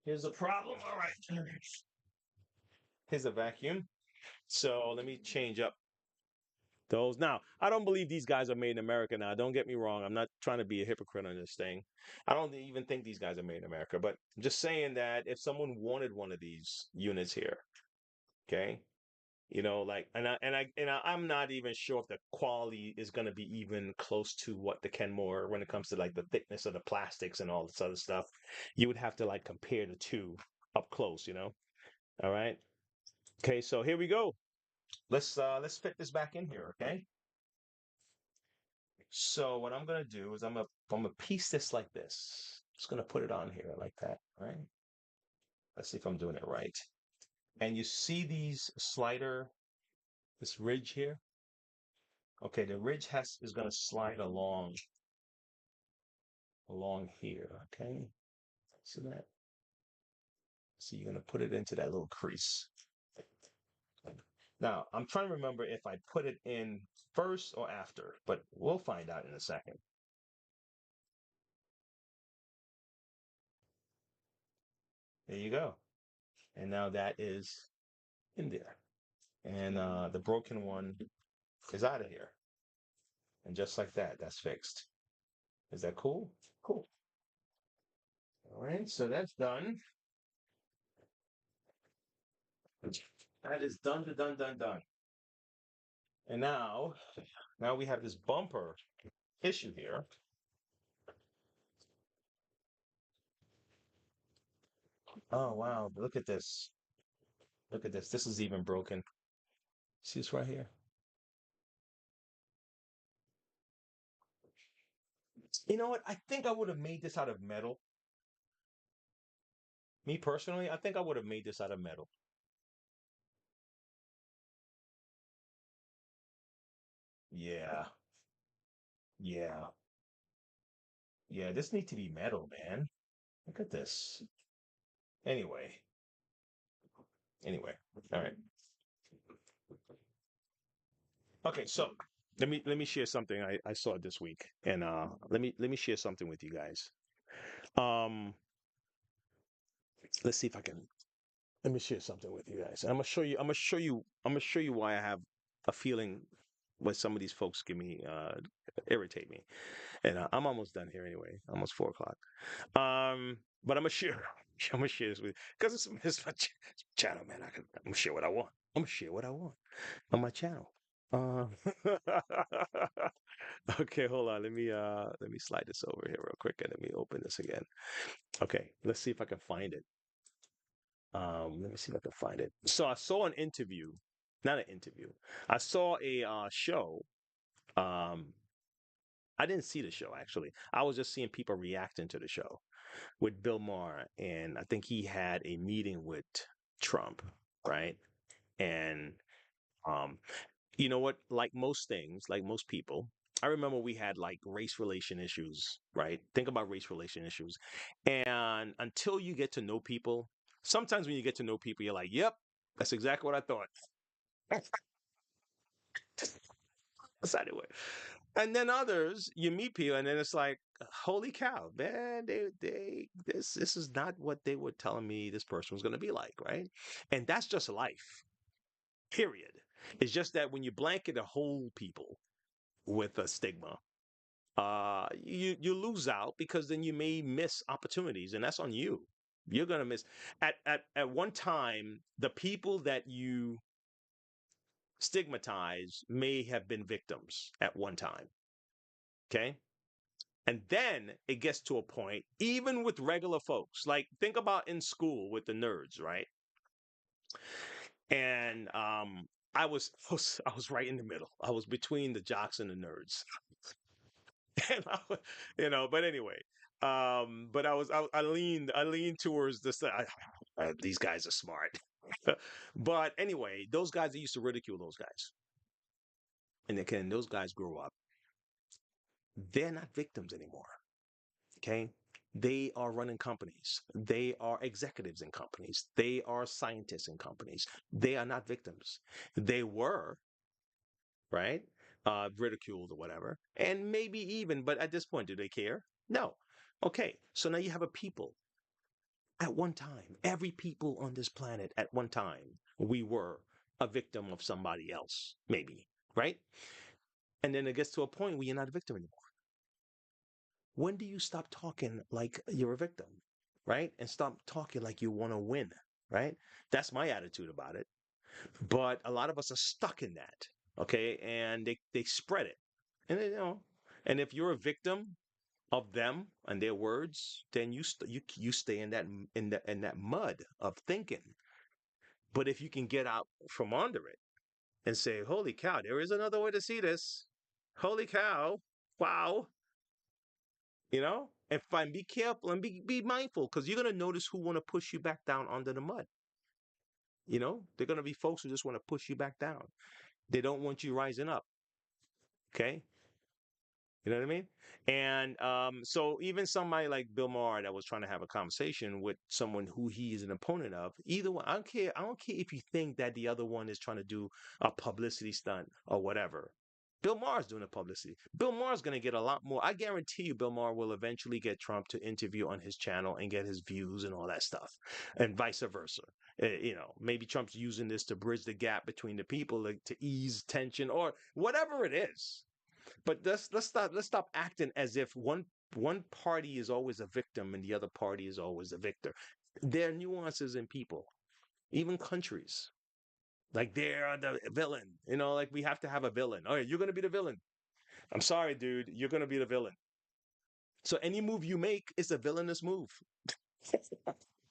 Here's the problem. All right. Here's a vacuum. So let me change up those. Now, I don't believe these guys are made in America now. Don't get me wrong. I'm not trying to be a hypocrite on this thing. I don't even think these guys are made in America, but I'm just saying that if someone wanted one of these units here, okay, like, I'm not even sure if the quality is going to be even close to what the Kenmore when it comes to like the thickness of the plastics and all this other stuff. You would have to like compare the two up close. All right. Okay, so here we go. Let's fit this back in here, okay? So what I'm gonna do is I'm gonna piece this like this. Just gonna put it on here like that, right? Let's see if I'm doing it right. And you see this ridge here? Okay, the ridge is gonna slide along here, okay? See that? So you're gonna put it into that little crease. Now, I'm trying to remember if I put it in first or after, but we'll find out in a second. There you go. And now that is in there. And the broken one is out of here. And just like that, that's fixed. Is that cool? Cool. All right, so that's done. That is done, done, done, done. And now we have this bumper issue here. Oh wow, look at this. Look at this. This is even broken. See this right here? You know what? I think I would have made this out of metal. Me personally, I think I would have made this out of metal. Yeah, yeah, yeah. This needs to be metal, man. Look at this. Anyway, anyway. All right. Okay, so let me share something I saw this week, and let me share something with you guys. Um, let's see if I can. Let me share something with you guys. I'm gonna show you. I'm gonna show you why I have a feeling why some of these folks irritate me. And I'm almost done here anyway. Almost 4 o'clock. But I'm gonna share. I'm gonna share this with you because it's my channel, man. I'm gonna share what I want. I'm gonna share what I want on my channel. Uh, okay, hold on. Let me slide this over here real quick and let me open this again. Okay, let's see if I can find it. Let me see if I can find it. So I saw an interview, not an interview. I saw a show. Um, I didn't see the show actually. I was just seeing people reacting to the show with Bill Maher, and I think he had a meeting with Trump, right? And um, you know what? Like most things, like most people, I remember we had like race relation issues, right? Think about race relation issues, and until you get to know people, sometimes when you get to know people, you're like, "Yep, that's exactly what I thought." That's how it went. And then others, you meet people, and then it's like, holy cow, man, this is not what they were telling me this person was going to be like, right? And that's just life, period. It's just that when you blanket a whole people with a stigma, you lose out because then you may miss opportunities, and that's on you. You're gonna miss at one time the people that you stigmatize may have been victims at one time. Okay. And then it gets to a point, even with regular folks, like think about in school with the nerds, right? And I was right in the middle. I was between the jocks and the nerds, and but anyway, but I leaned towards this. These guys are smart, but anyway, those guys that used to ridicule those guys, and again, those guys grow up. They're not victims anymore. Okay. They are running companies. They are executives in companies. They are scientists in companies. They are not victims. They were, right? Ridiculed or whatever. And maybe even, but at this point, do they care? No. Okay. So now you have a people. At one time, every people on this planet at one time, we were a victim of somebody else, maybe, right? And then it gets to a point where you're not a victim anymore. When do you stop talking like you're a victim, right? And stop talking like you want to win, right? That's my attitude about it. But a lot of us are stuck in that, okay? And they spread it. And and if you're a victim of them and their words, then you stay in that mud of thinking. But if you can get out from under it and say, "Holy cow, there is another way to see this. Holy cow. Wow." And find be careful and be mindful because you're gonna notice who want to push you back down under the mud. They're gonna be folks who just want to push you back down. They don't want you rising up. Okay. You know what I mean? And so even somebody like Bill Maher that was trying to have a conversation with someone who he is an opponent of, either one, I don't care. I don't care if you think that the other one is trying to do a publicity stunt or whatever. Bill Maher's doing a publicity. Bill Maher's going to get a lot more. I guarantee you, Bill Maher will eventually get Trump to interview on his channel and get his views and all that stuff, and vice versa. Maybe Trump's using this to bridge the gap between the people, like, to ease tension or whatever it is. But let's stop acting as if one party is always a victim and the other party is always a victor. There are nuances in people, even countries. Like they're the villain, like we have to have a villain. All right, you're gonna be the villain. I'm sorry, dude, you're gonna be the villain. So any move you make is a villainous move.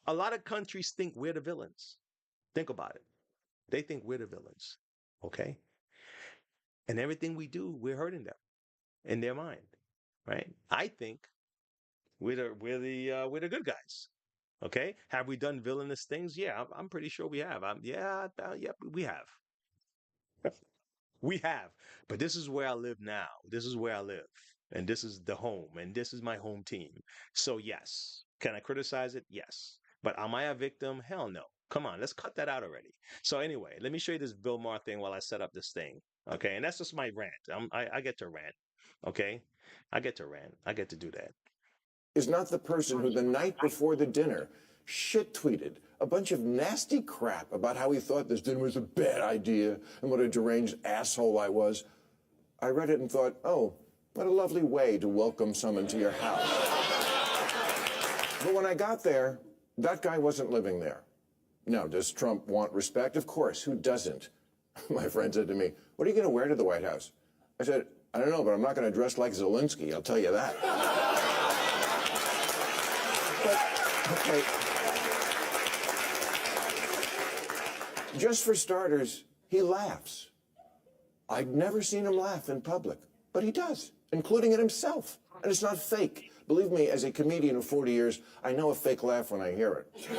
A lot of countries think we're the villains. Think about it. They think we're the villains. Okay? And everything we do, we're hurting them in their mind. Right? I think we're the good guys. Okay, have we done villainous things? Yeah, I'm pretty sure we have. Yeah, we have. We have. But this is where I live now. This is where I live, and this is the home, and this is my home team. So yes, can I criticize it? Yes. But am I a victim? Hell no. Come on, let's cut that out already. So anyway, let me show you this Bill Maher thing while I set up this thing. Okay, and that's just my rant. I get to rant. Okay, I get to rant. I get to do that. Is not the person who the night before the dinner shit tweeted a bunch of nasty crap about how he thought this dinner was a bad idea and what a deranged asshole I was. I read it and thought, oh, what a lovely way to welcome someone to your house. But when I got there, That guy wasn't living there. Now, does Trump want respect? Of course. Who doesn't? My friend said to me, "What are you going to wear to the White House?" I said, "I don't know, but I'm not going to dress like Zelensky, I'll tell you that." But, okay. Just for starters, he laughs. I'd never seen him laugh in public, but he does, including at himself. And it's not fake. Believe me, as a comedian of 40 years, I know a fake laugh when I hear it. And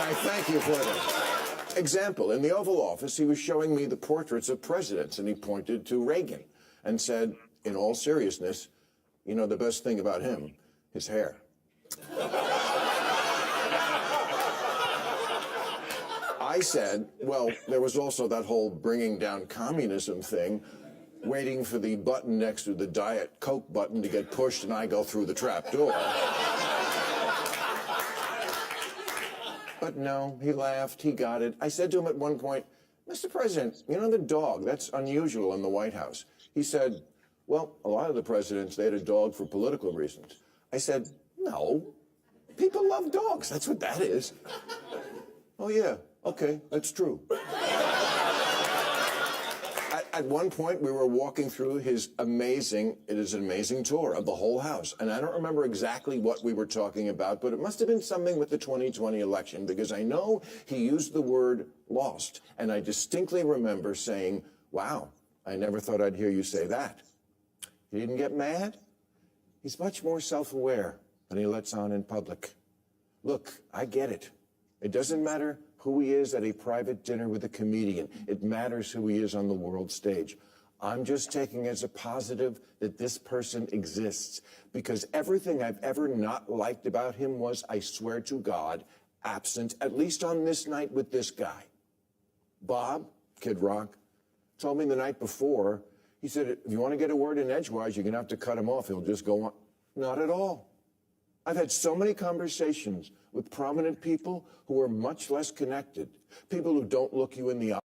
I thank you for that. Example, in the Oval Office, he was showing me the portraits of presidents, and he pointed to Reagan and said, in all seriousness, "You know the best thing about him? His hair." I said, "Well, there was also that whole bringing down communism thing, waiting for the button next to the Diet Coke button to get pushed and I go through the trap door." But no, he laughed, he got it. I said to him at one point, "Mr. President, you know the dog, that's unusual in the White House." He said, "Well, a lot of the presidents, they had a dog for political reasons." I said, "No, people love dogs, that's what that is." "Oh yeah, okay, that's true." At one point, we were walking through it is an amazing tour of the whole house. And I don't remember exactly what we were talking about, but it must have been something with the 2020 election, because I know he used the word lost. And I distinctly remember saying, "Wow, I never thought I'd hear you say that." He didn't get mad. He's much more self-aware than he lets on in public. Look, I get it. It doesn't matter who he is at a private dinner with a comedian. It matters who he is on the world stage. I'm just taking as a positive that this person exists, because everything I've ever not liked about him was, I swear to God, absent, at least on this night with this guy. Bob, Kid Rock, told me the night before, he said, "If you want to get a word in edgewise, you're going to have to cut him off. He'll just go on." Not at all. I've had so many conversations with prominent people who are much less connected, people who don't look you in the eye.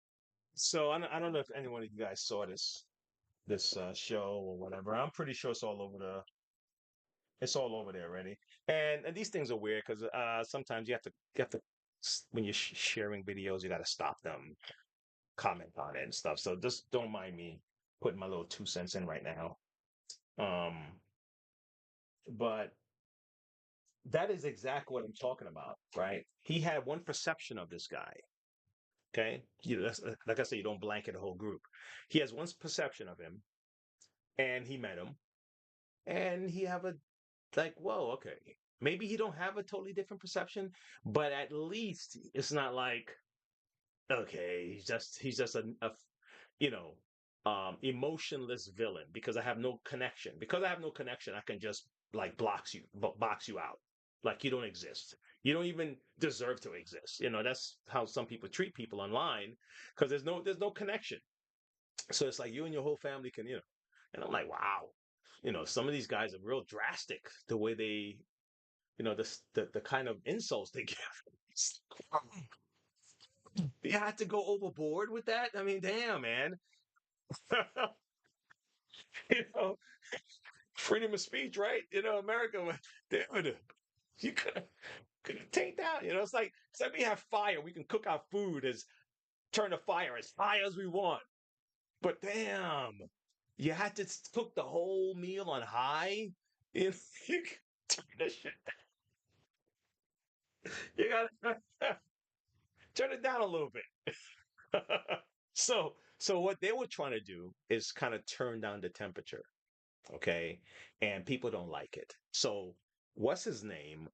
So I don't know if anyone of you guys saw this show or whatever. I'm pretty sure it's all over there already. And these things are weird because sometimes you have to when you're sharing videos, you got to stop them, comment on it and stuff. So just don't mind me putting my little 2 cents in right now. But that is exactly what I'm talking about, right? He had one perception of this guy. Okay, like I said, you don't blanket a whole group. He has one perception of him, and he met him, and he have a like, whoa, okay, maybe he don't have a totally different perception, but at least it's not like, okay, he's just a you know emotionless villain because I have no connection. Because I have no connection, I can just like box you out. Like you don't exist. You don't even deserve to exist. That's how some people treat people online because there's no connection. So it's like you and your whole family can. And I'm like, wow. Some of these guys are real drastic the way they, the kind of insults they give. You had to go overboard with that. I mean, damn, man. you know, freedom of speech, right? America, dude, you could take that. It's like we have fire. We can cook our food turn the fire as high as we want. But damn, you had to cook the whole meal on high. You turn the shit down. You gotta turn it down a little bit. So what they were trying to do is kind of turn down the temperature, okay? And people don't like it. So what's his name?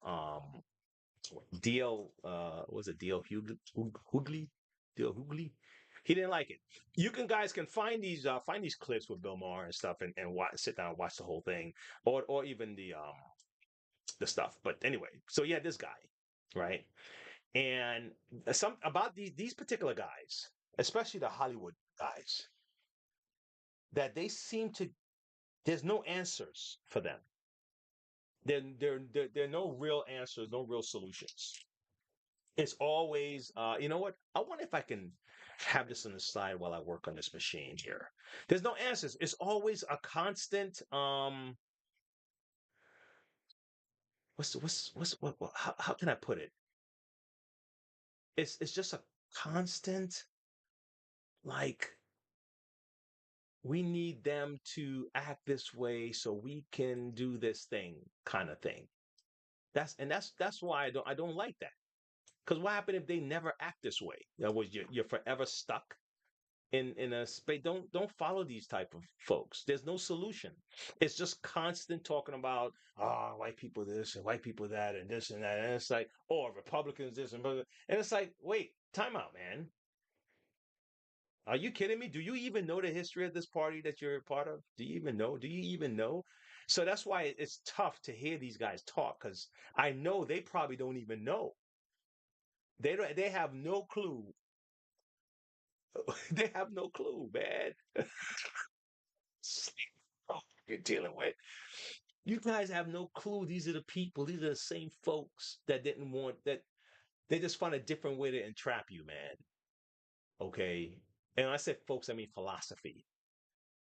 DL was it DL Hughley? DL Hughley? He didn't like it. You guys can find these clips with Bill Maher and stuff and sit down and watch the whole thing, or even the stuff. But anyway, so yeah, this guy, right? And some about these particular guys, especially the Hollywood guys, that they seem to there's no answers for them. There are no real answers, no real solutions. It's always, you know what? I wonder if I can have this on the side while I work on this machine here. There's no answers. It's always a constant, how can I put it? It's just a constant, like, we need them to act this way so we can do this thing kind of thing. That's why I don't like that. Because what happened if they never act this way? In other words, you're forever stuck in a space. Don't follow these type of folks. There's no solution. It's just constant talking about white people this and white people that and this and that. And it's like, oh, Republicans this and blah, blah. And it's like, wait, time out, man. Are you kidding me? Do you even know the history of this party that you're a part of? Do you even know? Do you even know? So that's why it's tough to hear these guys talk because I know they probably don't even know. They have no clue. They have no clue, man. Oh, you're dealing with. You guys have no clue. These are the people. These are the same folks that didn't want that. They just find a different way to entrap you, man. Okay. And when I said folks, I mean philosophy.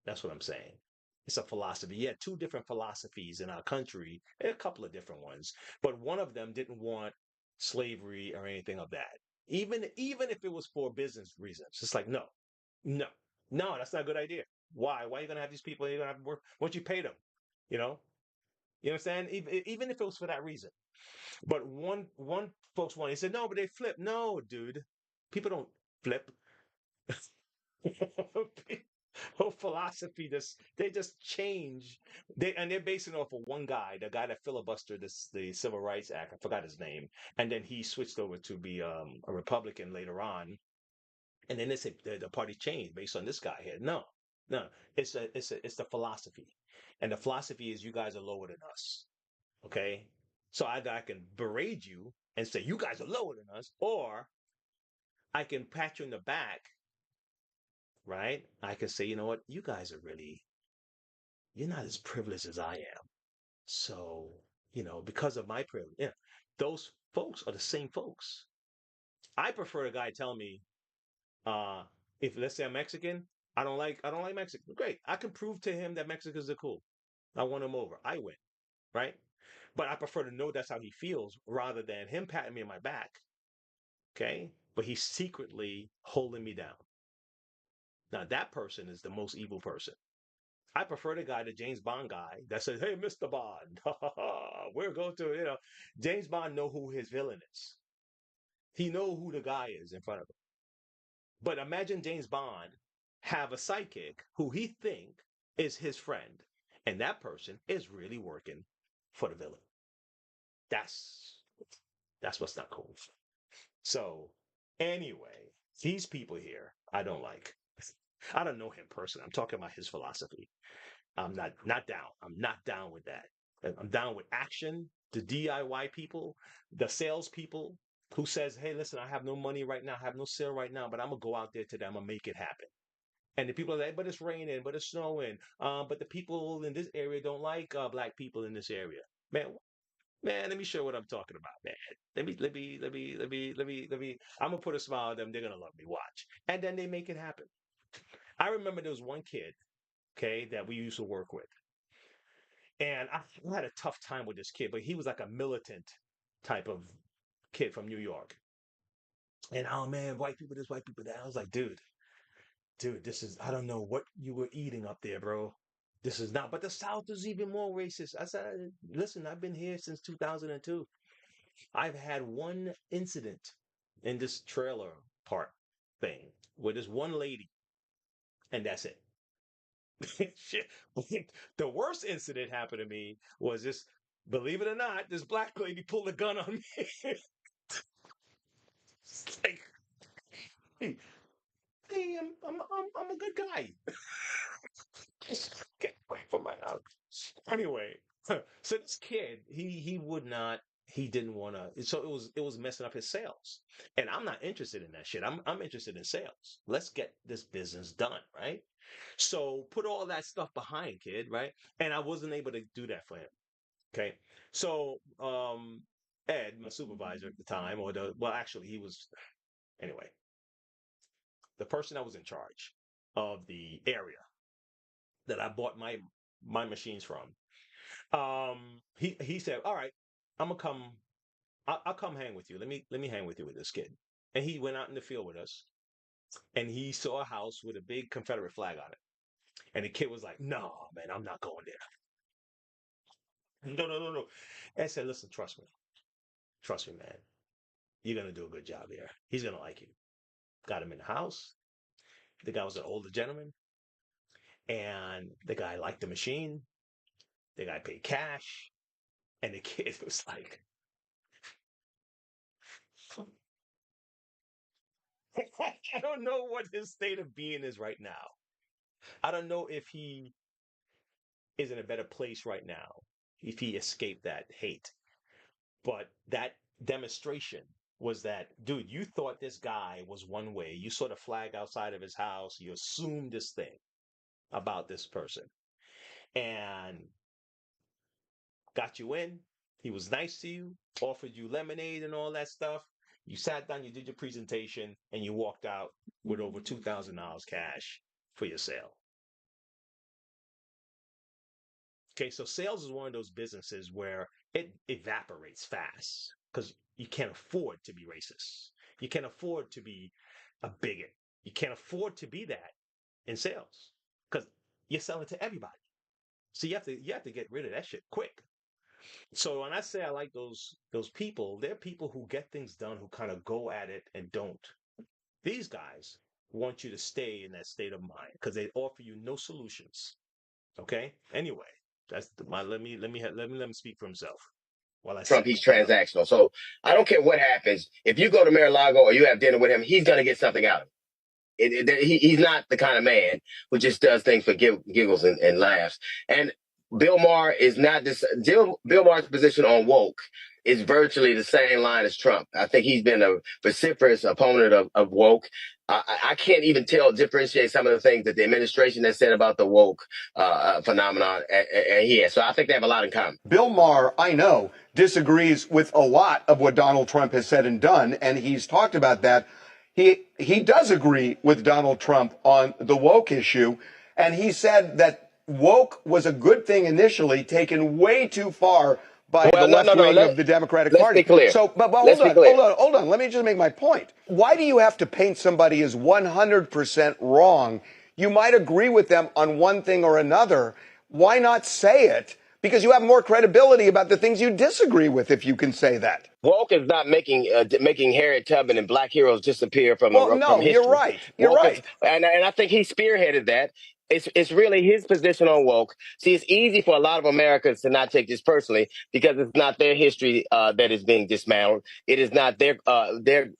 That's what I'm saying. It's a philosophy. Yeah, two different philosophies in our country, and a couple of different ones, but one of them didn't want slavery or anything of that. Even if it was for business reasons, it's like no, no, that's not a good idea. Why? Why are you gonna have these people? You're gonna have to work. Once you pay them, you know, you understand? Even if it was for that reason, but one folks wanted. He said no, but they flip. No, dude, people don't flip. Whole philosophy just they just change they're basing it off of one guy, the guy that filibustered the Civil Rights Act. I forgot his name, and then he switched over to be a Republican later on, and then they say the party changed based on this guy here. No, no, it's the philosophy, and the philosophy is you guys are lower than us. Okay, so either I can berate you and say you guys are lower than us, or I can pat you in the back, right? I can say, you know what, you guys are really you're not as privileged as I am. So, because of my privilege, yeah, those folks are the same folks. I prefer a guy tell me, uh, if let's say I'm Mexican, I don't like Mexican. Great. I can prove to him that Mexicans are cool. I want him over. I win, right? But I prefer to know that's how he feels rather than him patting me on my back. Okay. But he's secretly holding me down. Now that person is the most evil person. I prefer the James Bond guy that says, "Hey, Mr. Bond, we're going to," James Bond know who his villain is. He know who the guy is in front of him. But imagine James Bond have a sidekick who he think is his friend, and that person is really working for the villain. That's that's what's not cool. So anyway, these people here, I don't like. I don't know him personally. I'm talking about his philosophy. I'm not down. I'm not down with that. I'm down with action. The DIY people, the salespeople who says, "Hey, listen, I have no money right now, I have no sale right now, but I'm gonna go out there today. I'm gonna make it happen." And the people are like, "But it's raining, but it's snowing. But the people in this area don't like black people in this area." Man, man, let me show you what I'm talking about, man. Let me. I'm gonna put a smile on them. They're gonna love me. Watch, and then they make it happen. I remember there was one kid, okay, that we used to work with. And I had a tough time with this kid, but he was like a militant type of kid from New York. And oh man, white people this, white people that. I was like, dude, this is I don't know what you were eating up there, bro. This is not. But the South is even more racist. I said, listen, I've been here since 2002. I've had one incident in this trailer park thing with this one lady, and that's it. Shit. The worst incident happened to me was this, believe it or not, this black lady pulled a gun on me. It's like, hey, hey, I'm a good guy. Get away from my house. Anyway, so this kid, he would not, he didn't want to. So it was messing up his sales, and I'm not interested in that shit. I'm interested in sales. Let's get this business done, right? So put all that stuff behind, kid, right? And I wasn't able to do that for him. Okay. So Ed, my supervisor at the time, actually he was anyway, the person that was in charge of the area that I bought my machines from. He said, "All right, I'm gonna come. I'll come hang with you. Let me hang with you with this kid. And he went out in the field with us, and he saw a house with a big Confederate flag on it. And the kid was like, "No, man, I'm not going there. No, no, no, no." And I said, "Listen, trust me, man. You're gonna do a good job here. He's gonna like you." Got him in the house. The guy was an older gentleman, and the guy liked the machine. The guy paid cash, and the kid was like, "I don't know what his state of being is right now. I don't know if he is in a better place right now, if he escaped that hate." But that demonstration was that, dude, you thought this guy was one way. You saw the flag outside of his house. You assumed this thing about this person and got you in. He was nice to you, offered you lemonade and all that stuff. You sat down, you did your presentation, and you walked out with over $2,000 cash for your sale. Okay, so sales is one of those businesses where it evaporates fast because you can't afford to be racist. You can't afford to be a bigot. You can't afford to be that in sales because you're selling to everybody. So you have to get rid of that shit quick. So when I say I like those people, they're people who get things done, who kind of go at it and don't. These guys want you to stay in that state of mind because they offer you no solutions. Okay. Anyway, my let him speak for himself while I Trump, set he's this one up. transactional. So I don't care what happens. If you go to Mar-a-Lago or you have dinner with him, he's going to get something out of it. He's not the kind of man who just does things for giggles and laughs. And Bill Maher is not this. Bill Maher's position on woke is virtually the same line as Trump. I think he's been a vociferous opponent of woke. I can't even differentiate some of the things that the administration has said about the woke phenomenon. And he has. So I think they have a lot in common. Bill Maher, I know, disagrees with a lot of what Donald Trump has said and done, and he's talked about that. He does agree with Donald Trump on the woke issue, and he said that woke was a good thing initially, taken way too far by the Well, no, left no, no. wing of the Democratic Let's be Party. clear. So, but Let's hold be on, clear. hold on, hold on. Let me just make my point. Why do you have to paint somebody as 100% wrong? You might agree with them on one thing or another. Why not say it? Because you have more credibility about the things you disagree with if you can say that. Woke is not making Harriet Tubman and Black heroes disappear Well, from no, you're history. right. You're Woke is, right. and I think he spearheaded that. It's really his position on woke. See, it's easy for a lot of Americans to not take this personally because it's not their history that is being dismantled. It is not their resumes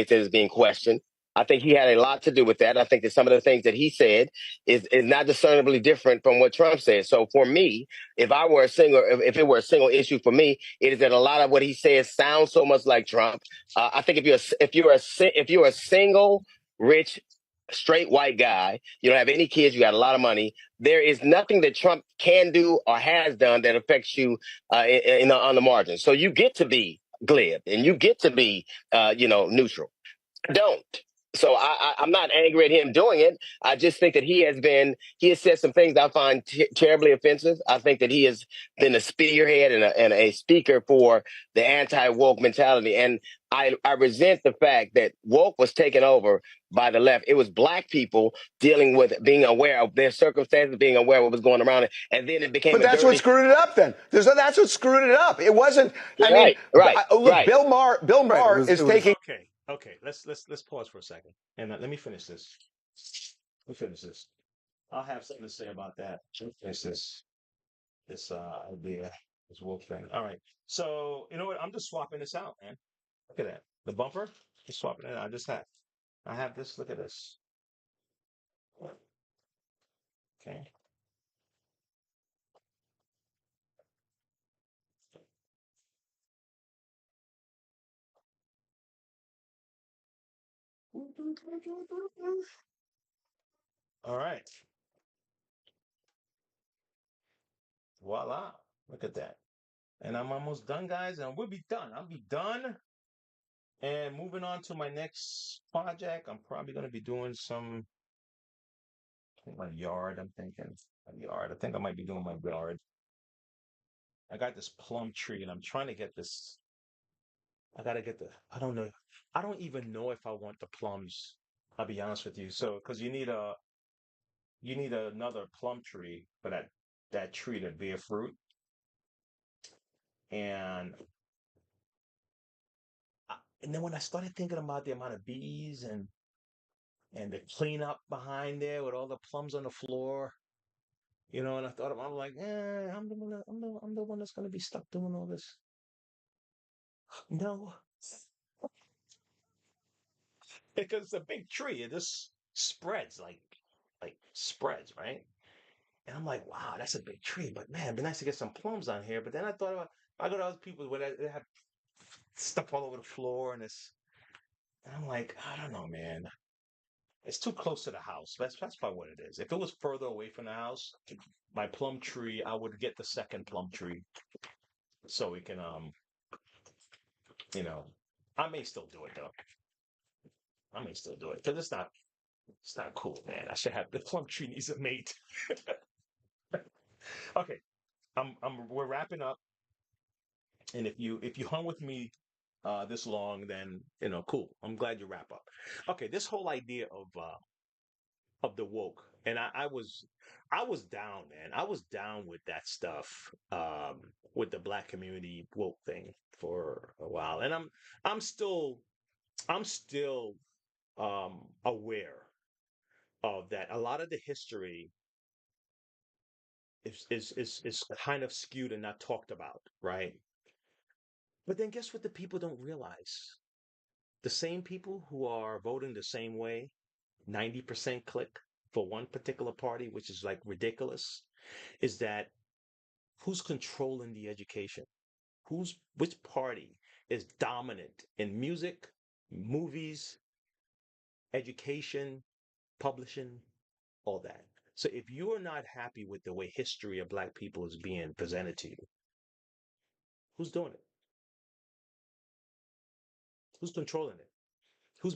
that is being questioned. I think he had a lot to do with that. I think that some of the things that he said is not discernibly different from what Trump said. So for me, if it were a single issue for me, it is that a lot of what he says sounds so much like Trump. I think if you're a single rich straight white guy, you don't have any kids, you got a lot of money. There is nothing that Trump can do or has done that affects you on the margin. So you get to be glib and you get to be neutral. Don't. So I'm not angry at him doing it. I just think that he has said some things I find terribly offensive. I think that he has been a spearhead and a speaker for the anti woke mentality. And I resent the fact that woke was taken over by the left. It was black people dealing with being aware of their circumstances, being aware of what was going around. And then it became But a that's what dirty. screwed it up then. That's what screwed it up. It wasn't, I mean, Right, right, look, right. Bill Right. Maher is It was taking. Okay, okay. Let's pause for a second and let me finish this. Let me finish this. I'll have something to say about that. Let me finish this idea, this wolf thing. All right. So you know what? I'm just swapping this out, man. Look at that. The bumper. Just swapping it out. I have this. Look at this. Okay. All right. Voila. Look at that. And I'm almost done, guys, and we'll be done. I'll be done. And moving on to my next project, I'm probably going to be doing I think my yard. I'm thinking my yard. I think I might be doing my yard. I got this plum tree, and I'm trying to get this. I gotta get the. I don't know. I don't even know if I want the plums. I'll be honest with you. So, because you need another plum tree for that tree to bear fruit, and and then when I started thinking about the amount of bees and the cleanup behind there with all the plums on the floor, and I thought I'm like, I'm the one that's gonna be stuck doing all this. No, because it's a big tree. It just spreads like spreads, right? And I'm like, wow, that's a big tree. But man, it'd be nice to get some plums on here. But then I go to other people where they have stuff all over the floor and I'm like, I don't know, man. It's too close to the house. That's probably what it is. If it was further away from the house, my plum tree, I would get the second plum tree so we can you know, I may still do it though. I may still do it because it's not cool, man. I should have the plum tree needs a mate. Okay, we're wrapping up, and if you hung with me this long, then cool. I'm glad you wrap up. Okay, this whole idea of the woke, and I was down, man. I was down with that stuff, with the black community woke thing for a while, and I'm still aware of that. A lot of the history is kind of skewed and not talked about, right? But then guess what the people don't realize? The same people who are voting the same way, 90% click for one particular party, which is like ridiculous, is that who's controlling the education? Which party is dominant in music, movies, education, publishing, all that. So if you're not happy with the way history of black people is being presented to you, who's doing it? Who's controlling it? Who's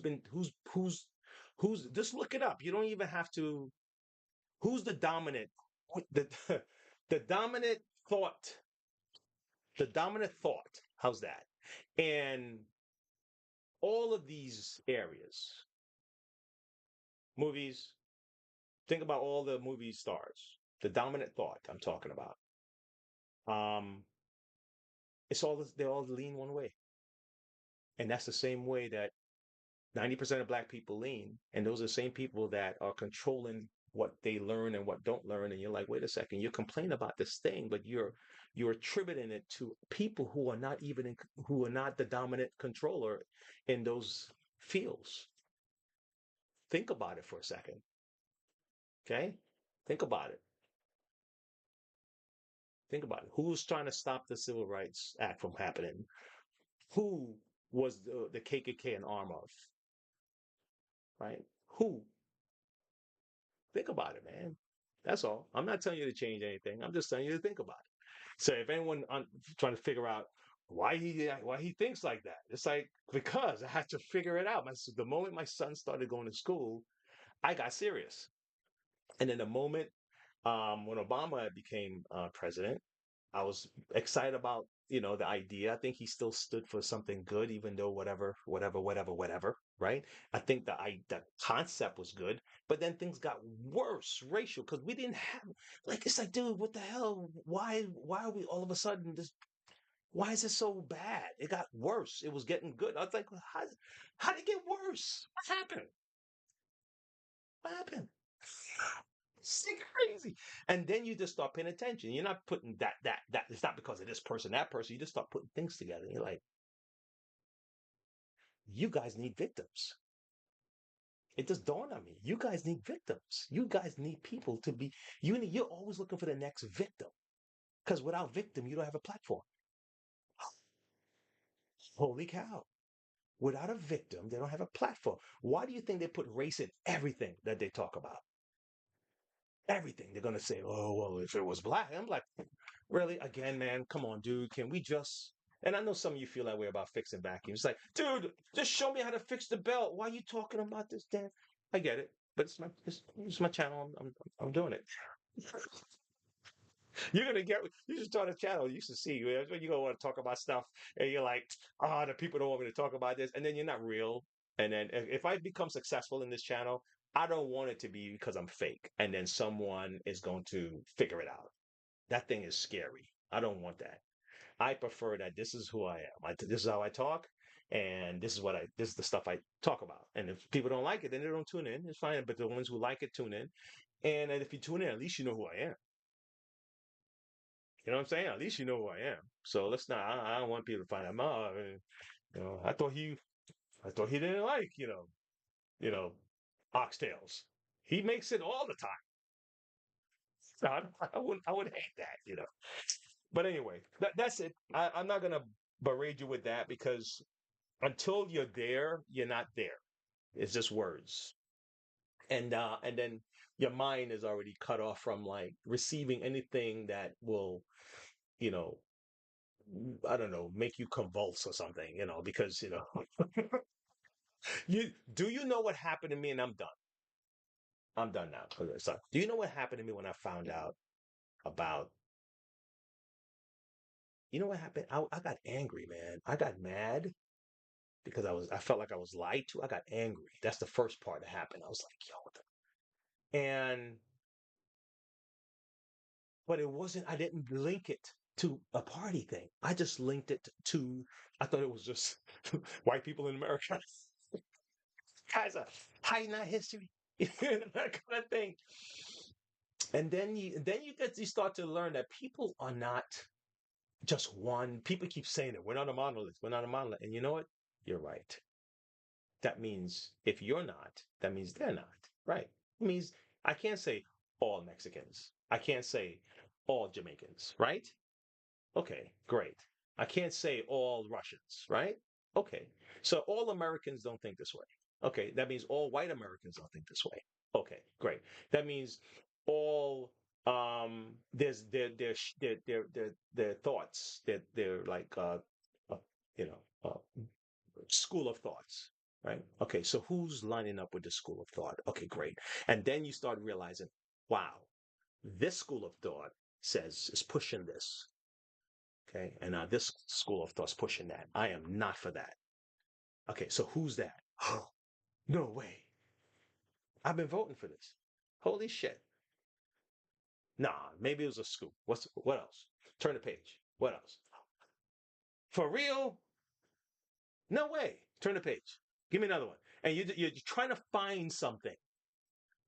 just look it up. You don't even have to. Who's the dominant the the dominant thought, the dominant thought, how's that? And all of these areas, movies, think about all the movie stars, the dominant thought I'm talking about. Um, they all lean one way. And that's the same way that 90% of black people lean. And those are the same people that are controlling what they learn and what don't learn. And you're like, wait a second, you're complaining about this thing, but you're attributing it to people who are not who are not the dominant controller in those fields. Think about it for a second. Okay? Think about it. Think about it. Who's trying to stop the Civil Rights Act from happening? Who was the KKK an arm of? Right? Who? Think about it, man. That's all. I'm not telling you to change anything. I'm just telling you to think about it. So if anyone trying to figure out why he thinks like that, it's like because I had to figure it out. The moment my son started going to school, I got serious. And then the moment when Obama became president, I was excited about the idea. I think he still stood for something good, even though whatever, right? I think the concept was good, but then things got worse racial because we didn't have like it's like, dude, what the hell? Why are we all of a sudden this? Why is it so bad? It got worse. It was getting good. I was like, well, how did it get worse? What happened? What happened? It's crazy. And then you just start paying attention. You're not putting that. It's not because of this person, that person. You just start putting things together. You're like, you guys need victims. It just dawned on me. You guys need victims. You guys need people to be. You're always looking for the next victim. Because without victim, you don't have a platform. Holy cow. Without a victim, they don't have a platform. Why do you think they put race in everything that they talk about? Everything. They're going to say, oh, well, if it was black. I'm like, really? Again, man, come on, dude. Can we just. And I know some of you feel that way about fixing vacuums. It's like, dude, just show me how to fix the belt. Why are you talking about this, Dan? I get it, but it's my channel. I'm doing it. You're gonna get. You should start a channel. You should see when you gonna want to talk about stuff, and you're like, ah, the people don't want me to talk about this, and then you're not real. And then if I become successful in this channel, I don't want it to be because I'm fake, and then someone is going to figure it out. That thing is scary. I don't want that. I prefer that this is who I am. This is how I talk, and this is the stuff I talk about. And if people don't like it, then they don't tune in. It's fine. But the ones who like it tune in. And if you tune in, at least you know who I am. You know what I'm saying? At least you know who I am. So let's not. I don't want people to find out. Oh, I thought he didn't like you know, oxtails. He makes it all the time. So I would hate that. But anyway, that's it. I'm not gonna berate you with that because until you're there, you're not there. It's just words, and then your mind is already cut off from like receiving anything that will, you know, I don't know, make you convulse or something, because you know what happened to me, and I'm done. I'm done now. Okay, so, do you know what happened to me when I found out about? You know what happened? I got angry, man. I got mad because I felt like I was lied to. I got angry. That's the first part that happened. I was like, yo, what the? But it wasn't. I didn't link it to a party thing. I just linked it to. I thought it was just white people in America. Guys are hiding our history, that kind of thing. And then you start to learn that people are not just one. People keep saying it. We're not a monolith. We're not a monolith. And you know what? You're right. That means if you're not, that means they're not. Right. It means I can't say all Mexicans. I can't say all Jamaicans. Right. Okay, great. I can't say all Russians. Right. Okay. So all Americans don't think this way. Okay. That means all white Americans don't think this way. Okay, great. That means all there's their thoughts, they're like uh you know school of thoughts, right? Okay, so who's lining up with the school of thought? Okay, great. And then you start realizing, wow, this school of thought says is pushing this. Okay, and now this school of thought's pushing that. I am not for that. Okay, so who's that? Oh, no way. I've been voting for this. Holy shit. Nah, maybe it was a scoop. What else? Turn the page. What else? For real? No way. Turn the page. Give me another one. And you're trying to find something,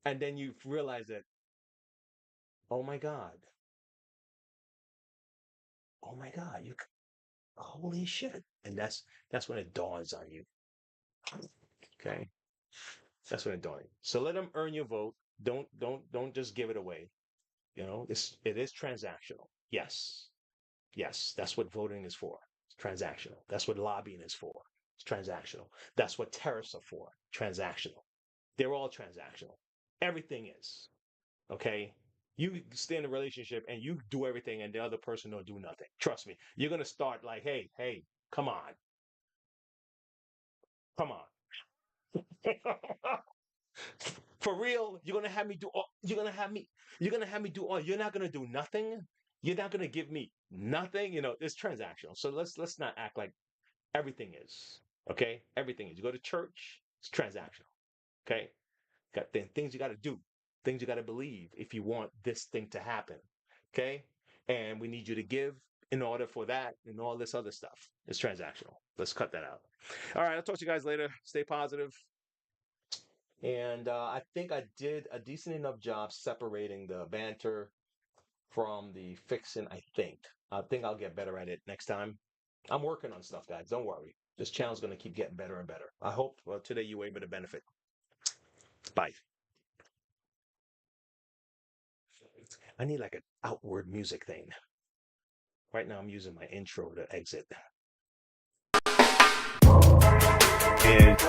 and then you realize that, oh my god, oh my god, holy shit, and that's when it dawns on you. Okay, that's when it dawns. So let them earn your vote. Don't just give it away. It is transactional. Yes, yes, that's what voting is for. It's transactional. That's what lobbying is for. It's transactional. That's what tariffs are for. Transactional. They're all transactional. Everything is. Okay? You stay in a relationship and you do everything and the other person don't do nothing. Trust me. You're gonna start like, hey, come on. Come on. For real, you're gonna have me do all, you're not gonna do nothing. You're not gonna give me nothing. It's transactional. So let's not act like everything is. Okay? Everything is. You go to church, it's transactional. Okay? Got things you got to do, things you got to believe if you want this thing to happen. Okay? And we need you to give in order for that and all this other stuff. It's transactional. Let's cut that out. All right. I'll talk to you guys later. Stay positive. And I think I did a decent enough job separating the banter from the fixing. I think I'll get better at it next time. I'm working on stuff, guys. Don't worry. This channel's going to keep getting better and better. I hope today you were able to benefit. Bye. I need like an outward music thing. Right now I'm using my intro to exit. And